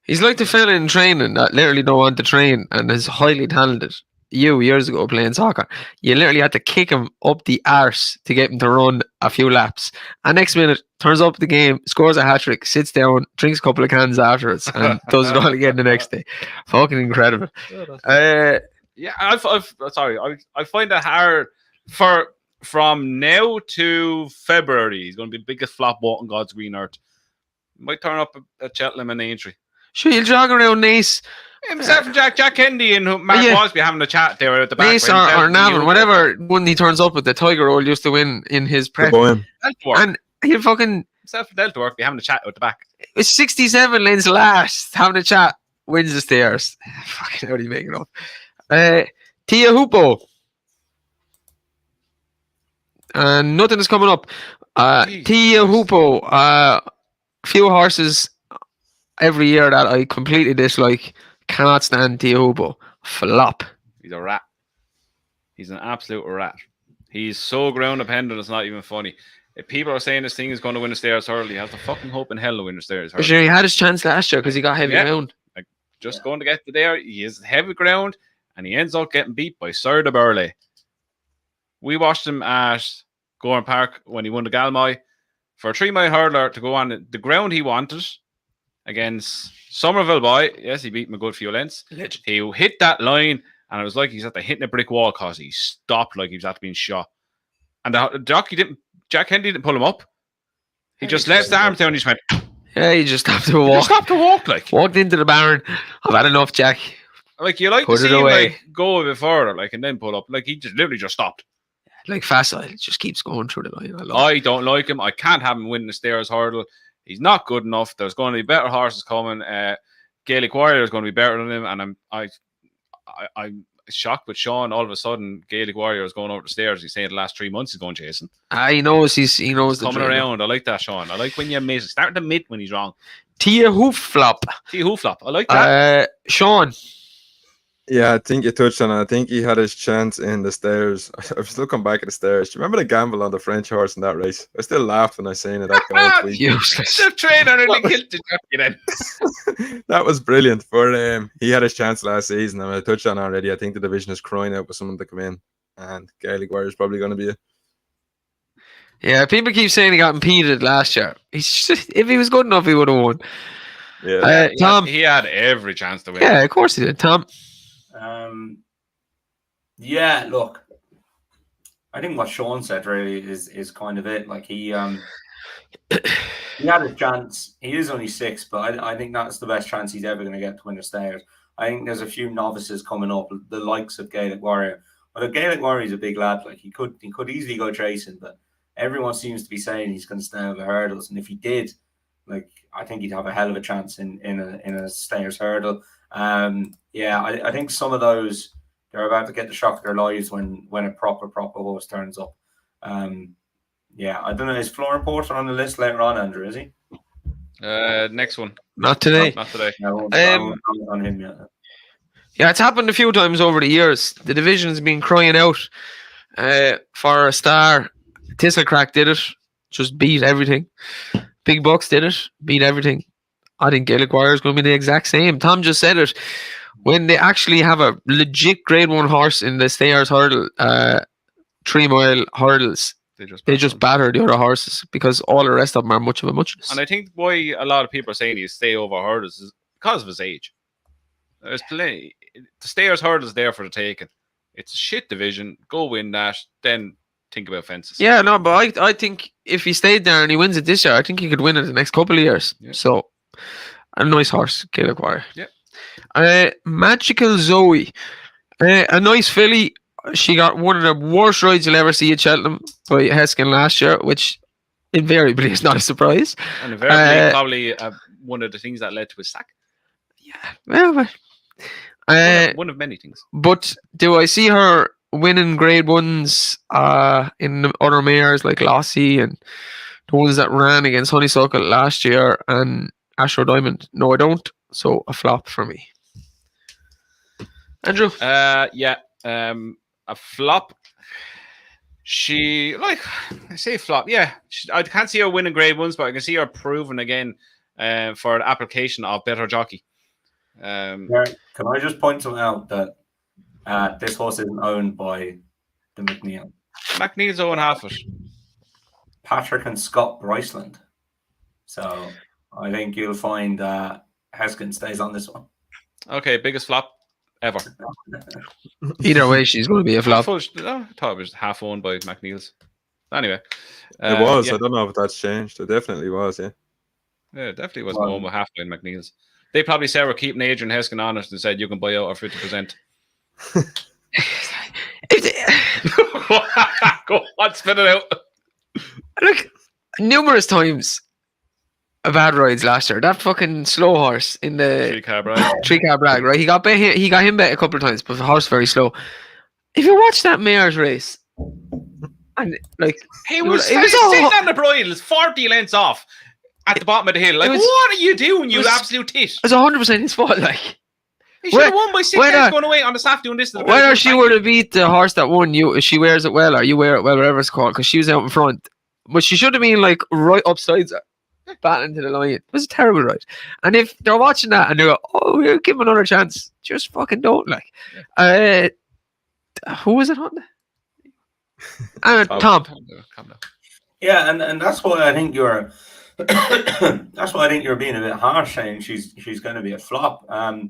He's like the fella in training that literally don't want to train and is highly talented. Years ago playing soccer, you literally had to kick him up the arse to get him to run a few laps. And next minute, turns up the game, scores a hat trick, sits down, drinks a couple of cans afterwards, and does it all again the next day. Fucking incredible. Yeah, I find it hard from now to February. He's going to be the biggest flop walk on God's green earth. Might turn up at Cheltenham and Aintree. Sure, you'll jog around Nace. Himself and Jack Kennedy and Mark Wasby having a chat there at the back. Nace or Navan, whatever one he turns up with, the Tiger Roll used to win in his prep. And he'll fucking... Himself and Delta work be having a chat at the back. It's 67 lanes last, having a chat, wins the stairs. Fucking how do you make it up? Tia Hupo. Nothing is coming up. Tia Hupo. Few horses every year that I completely dislike. Cannot stand Tia Hupo. Flop. He's a rat. He's an absolute rat. He's so ground dependent, it's not even funny. If people are saying this thing is going to win the stairs hurdle, he has the fucking hope in hell to win the stairs hurdle. Sure, he had his chance last year because he got heavy ground. Like, going to get to there. He is heavy ground and he ends up getting beat by Sir de Burley. We watched him at Goran Park when he won the Galmoy for a 3-mile hurdler to go on the ground he wanted against Somerville Boy. Yes, he beat him a good few lengths. He hit that line and it was like he's at the hitting a brick wall because he stopped like he was at being shot. And Jack Kennedy didn't pull him up. He just let his arms down and he just went. Yeah, he just stopped to walk. He stopped to walk, like. Walked into the barn. I've had enough, Jack. Like, you like to see him like, go a bit further, like, and then pull up. Like, he just literally just stopped. Like Facile, it just keeps going through the line. I don't like him. I can't have him win the stairs hurdle. He's not good enough. There's going to be better horses coming. Gaelic Warrior is going to be better than him, and I'm shocked with Sean. All of a sudden, Gaelic Warrior is going over the stairs. He's saying the last 3 months he's going chasing. He knows he's coming around. I like that, Sean. I like when you miss. Start to admit when he's wrong. Tia Hooflop. I like that. Sean. Yeah, I think you touched on it. I think he had his chance in the stairs. I was looking back at the stairs. Do you remember the gamble on the French horse in that race? I still laughed when I seen it. The trainer really killed the jockey then. That was brilliant. But he had his chance last season. I touched on it already. I think the division is crying out for someone to come in. And Gaelic Warrior is probably going to be it. Yeah, people keep saying he got impeded last year. If he was good enough, he would have won. Yeah, Tom. He had every chance to win. Yeah, of course he did. Tom. Yeah, look, I think what Sean said really is kind of it. Like he had a chance. He is only 6, but I think that's the best chance he's ever going to get to win the stairs. I think there's a few novices coming up, the likes of Gaelic Warrior. Well, Gaelic Warrior is a big lad. Like he could easily go chasing, but everyone seems to be saying he's going to stay over hurdles. And if he did, like I think he'd have a hell of a chance in a stairs hurdle. I think some of those they're about to get the shock of their lives when a proper horse turns up. I don't know. Is Florian Porter on the list later on, Andrew? Is he? Next one. Not today. Not today. No, on him yet. Yeah, it's happened a few times over the years. The division's been crying out for a star. Thistlecrack did it, just beat everything. Big Bucks did it, beat everything. I think Gaelic Warrior is going to be the exact same. Tom just said it. When they actually have a legit Grade 1 horse in the stairs hurdle, 3-mile hurdles, they just batter the other horses because all the rest of them are much of a muchness. And I think why a lot of people are saying he stay over hurdles is because of his age. There's plenty. The stairs hurdle is there for the taking. It's a shit division. Go win that, then think about fences. Yeah, no, but I think if he stayed there and he wins it this year, I think he could win it the next couple of years. Yeah. So, a nice horse, Gaelic Warrior. Yeah. Magical Zoe. A nice filly. She got one of the worst rides you'll ever see at Cheltenham by Heskin last year, which invariably is not a surprise. And invariably probably one of the things that led to his sack. Yeah, well, one of many things. But do I see her winning Grade 1s in the other mares like Lassie and the ones that ran against Honeysuckle last year and Ashrow Diamond? No, I don't. So a flop for me. Andrew? A flop. She, like, I say flop. Yeah, I can't see her winning Grade 1s, but I can see her proving again for the application of better jockey. Can I just point something out that this horse isn't owned by the McNeil? McNeil's own half it. Patrick and Scott Bryceland. So I think you'll find Heskin stays on this one. Okay, biggest flop ever. Either way, she's going to be a flop. I thought it was half owned by McNeil's. Anyway. It was. Yeah. I don't know if that's changed. It definitely was, yeah. Yeah, it definitely wasn't owned by half by McNeil's. They probably said we're keeping Adrian Heskin on it and said you can buy out our 50%. Go on, spit it out. Look, numerous times a bad rides last year. That fucking slow horse in the three-car brag, right? He got him bet a couple of times, but the horse very slow. If you watch that mare's race, and like he was sitting on the bridle, 40 lengths off at the bottom of the hill. Like, what are you doing, you absolute tit? It was 100% his fault. Like, he should have won by 6 lengths going away on the staff doing this. Whether she were to beat the horse that won, she wears it well, or you wear it well, whatever it's called, because she was out in front. But she should have been like right upsides her, battling to the line. It was a terrible ride. And if they're watching that and they go, "Oh, we'll give him another chance," just fucking don't. Like, who was it on? Tom. Yeah, and that's why I think you're. That's why I think you're being a bit harsh saying she's going to be a flop. I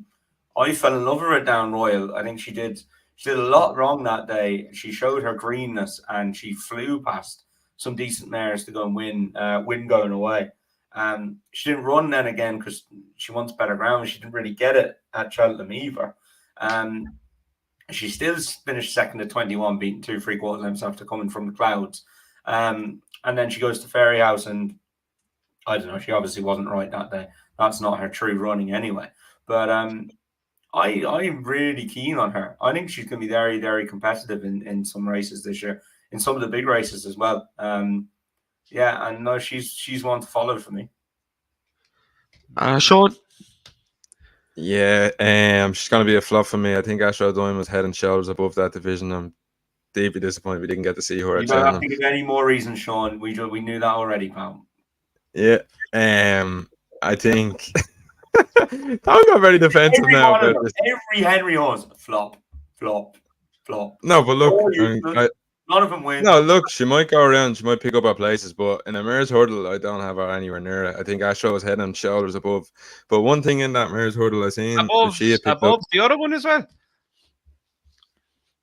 fell in love with her down Royal. I think she did a lot wrong that day. She showed her greenness and she flew past some decent mares to go and win going away. She didn't run then again because she wants better ground. She didn't really get it at Cheltenham either. She still finished second at 21, beating 2 3/4 lengths after coming from the clouds. And then she goes to Fairy House, and I don't know, she obviously wasn't right that day. That's not her true running anyway. But I'm really keen on her. I think she's going to be very, very competitive in some races this year, in some of the big races as well. Yeah, and no, she's one to follow for me. Sean? Yeah, she's going to be a flop for me. I think Astro Dime was head and shoulders above that division. I'm deeply disappointed we didn't get to see her at Cheltenham. I think of any more reason, Sean. We knew that already, pal. Yeah, I think Tom got very defensive now. Every Henry horse, flop. No, but look, none of them win. No, look, she might go around, she might pick up her places, but in a mare's hurdle, I don't have her anywhere near it. I think Astro was head and shoulders above. But one thing in that mare's hurdle I seen above the other one as well.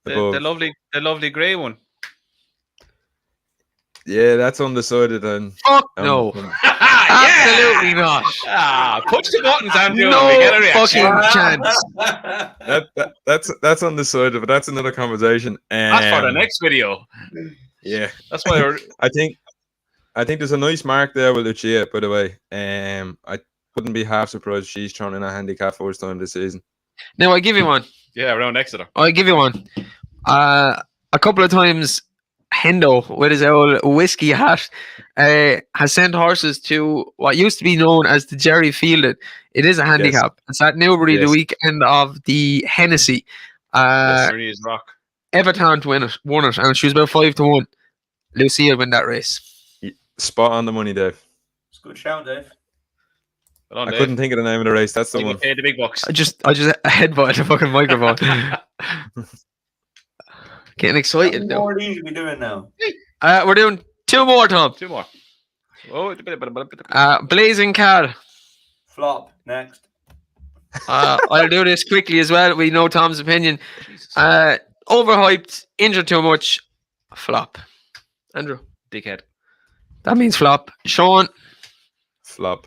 The lovely grey one. Yeah, that's undecided. And no, absolutely not. Push the buttons, Andrew. No get a fucking chance. That's undecided, but that's another conversation. That's for the next video. Yeah, that's why I think there's a nice mark there with Lucia. By the way, I wouldn't be half surprised if she's thrown in a handicap first time this season. Now I give you one. Yeah, around Exeter. I give you one. A couple of times. Hendo with his old whiskey hat has sent horses to what used to be known as the Gerri Fielded. It is a handicap. Yes. It's at Newbury the weekend of the Hennessy. Rock. Everton won it, and she was about 5-1. Lucia win that race. Spot on the money, Dave. It's a good shout, Dave. I couldn't think of the name of the race. That's the one. Pay the big bucks. I just headbutted the fucking microphone. Getting excited now. What are you doing now? We're doing 2 more, Tom. 2 more. Oh, Blazing Khal. Flop. Next. I'll do this quickly as well. We know Tom's opinion. Overhyped, injured too much. Flop. Andrew. Dickhead. That means flop. Sean. Flop.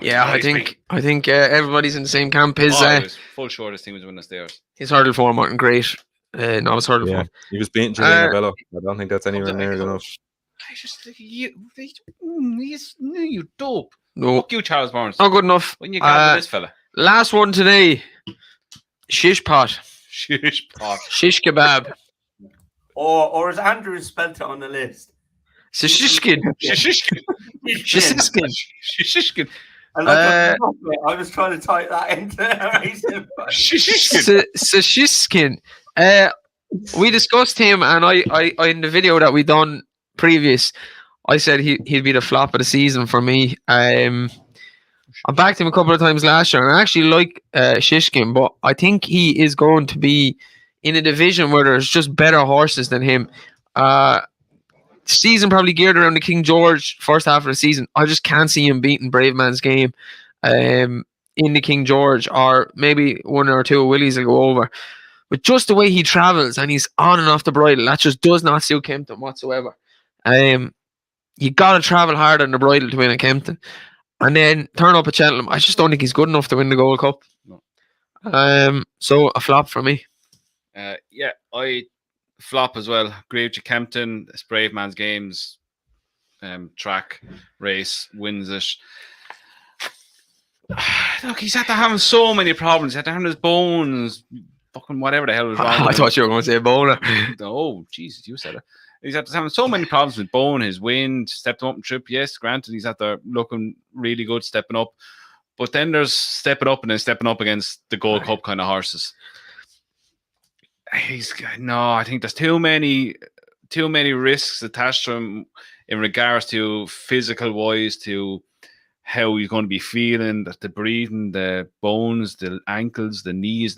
Yeah, I think everybody's in the same camp. His full shortest team was winning the stairs. His hurdle form wasn't great. No, his hurdle form. He was beating Juliana Bello. I don't think that's anywhere near enough. I just you dope. No. Fuck you, Charles Barnes. Not good enough. When you got this fella. Last one today. Shish pot. Shish pot. Shish kebab. Or as Andrew spelled it on the list. Shishkin. Shishkin. Shishkin. I was trying to type that into Shishkin. We discussed him, and I in the video that we done previous, I said he'd be the flop of the season for me. I backed him a couple of times last year, and I actually like Shishkin, but I think he is going to be in a division where there's just better horses than him. Season probably geared around the King George first half of the season. I just can't see him beating Brave Man's Game in the King George, or maybe one or two Willies will go over. But just the way he travels and he's on and off the bridle, that just does not suit Kempton whatsoever. You got to travel hard on the bridle to win at Kempton. And then turn up at Cheltenham. I just don't think he's good enough to win the Gold Cup. No. So a flop for me. Yeah, I flop as well. Agree with you. Kempton, it's Brave Man's Games, track race, wins it. Look, he's had to have so many problems. He had to have his bones, fucking whatever the hell was wrong. I thought you were going to say bowler. Oh, Jesus, you said it. He's had to have so many problems with bone, his wind, stepped him up and trip. Yes, granted, he's had to looking really good stepping up. But then there's stepping up and then stepping up against the Gold Cup kind of horses. I think there's too many risks attached to him in regards to physical wise, to how he's going to be feeling, the breathing, the bones, the ankles, the knees.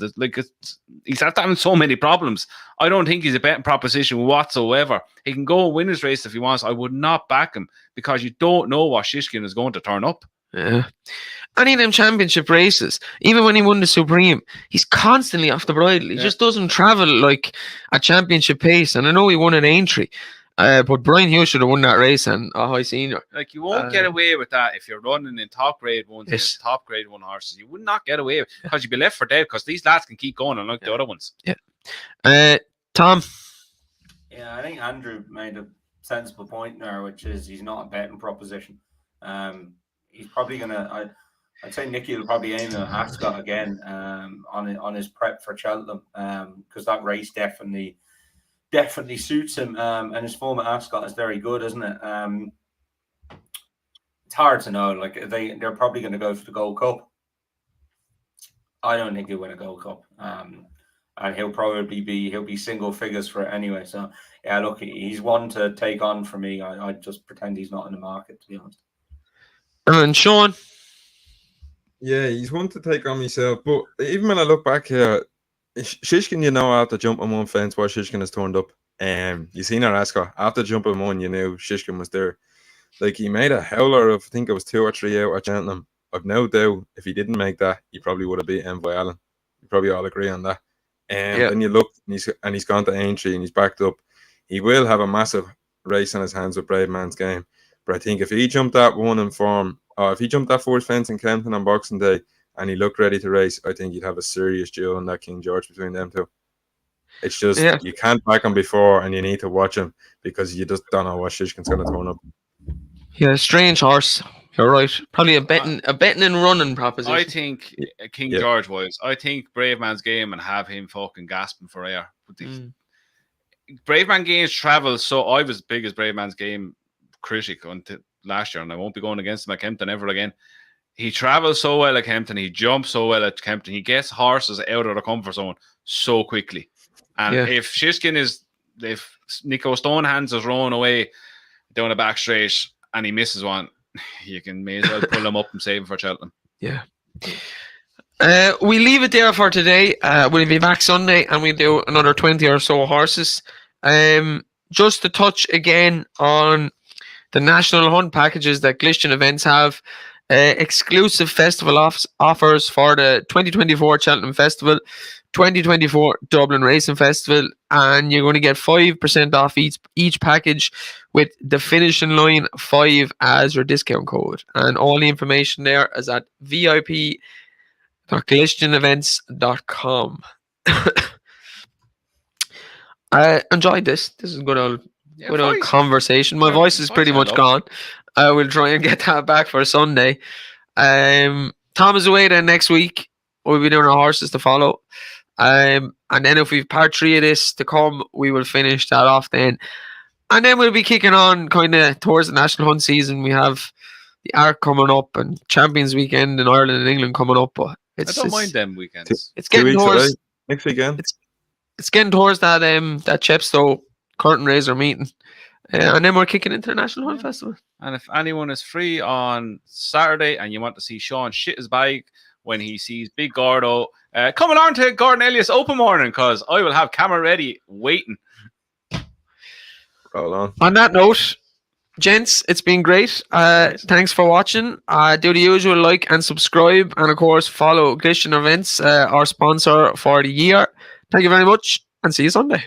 He's having so many problems. I don't think he's a betting proposition whatsoever. He can go and win his race if he wants. I would not back him because you don't know what Shishkin is going to turn up. Yeah. Any of them championship races, even when he won the Supreme, he's constantly off the bridle. He just doesn't travel like a championship pace. And I know he won an Aintree. But Brian Hughes should have won that race and a high senior. Like, you won't get away with that if you're running in top grade ones, top grade one horses. You would not get away with it because you'd be left for dead because these lads can keep going unlike the other ones. Yeah. Tom? Yeah, I think Andrew made a sensible point there, which is he's not a betting proposition. He's probably going to, I'd say Nicky will probably aim at Ascot again on his prep for Cheltenham because that race definitely suits him, and his form at Ascot is very good, isn't it? It's hard to know. Like they're probably going to go for the Gold Cup. I don't think he'll win a Gold Cup, and he'll probably be single figures for it anyway. So yeah, look, he's one to take on for me. I just pretend he's not in the market, to be honest. And Sean? Yeah, he's one to take on myself. But even when I look back here, Shishkin, you know, after jumping one fence, why Shishkin has turned up. You seen our Ascot after jumping one, you knew Shishkin was there. Like, he made a howler of, I think it was 2 or 3 out at Cheltenham. I've no doubt if he didn't make that, he probably would have beat Envoy Allen. We probably all agree on that. Then you look, and he's gone to Aintree and he's backed up. He will have a massive race on his hands with Brave Man's Game. But I think if he jumped that one in form, or if he jumped that fourth fence in Kempton on Boxing Day, and he looked ready to race, I think you'd have a serious duel in that King George between them two. It's just, you can't back him before, and you need to watch him because you just don't know what Shishkin's going to turn up. Yeah, strange horse. You're right. Probably a betting and running proposition. I think King George wise, I think Brave Man's Game and have him fucking gasping for air. But Brave Man Games travel, so I was big as Brave Man's Game critic until last year, and I won't be going against him at Kempton ever again. He travels so well at Kempton. He jumps so well at Kempton. He gets horses out of their comfort zone so quickly. And if Shishkin if Nico Stonehands is rolling away down the back straight and he misses one, you may as well pull him up and save him for Cheltenham. Yeah. We leave it there for today. We'll be back Sunday and we'll do another 20 or so horses. Just to touch again on the National Hunt packages that Glistian events have. Exclusive festival offers for the 2024 Cheltenham Festival, 2024 Dublin Racing Festival, and you're going to get 5% off each package with the finishing line 5 as your discount code. And all the information there is at vip.glistianevents.com. I enjoyed this. This is a good old conversation. My voice is pretty much gone. I will try and get that back for Sunday. Tom is away then next week. We'll be doing our horses to follow. And then if we've part 3 of this to come, we will finish that off then. And then we'll be kicking on kind of towards the National Hunt season. We have the Arc coming up and Champions Weekend in Ireland and England coming up. But I don't mind them weekends. It's getting towards next weekend. It's getting towards that Chepstow curtain raiser meeting. And then we're kicking into the National Hunt Yeah. Festival. And if anyone is free on Saturday and you want to see Sean shit his bike when he sees Big Gordo, come along to Gordon Elliott's open morning because I will have camera ready waiting. Roll on. On that note, gents, it's been great. Thanks for watching. Do the usual, like and subscribe, and of course follow Glistian Events, our sponsor for the year. Thank you very much, and see you Sunday.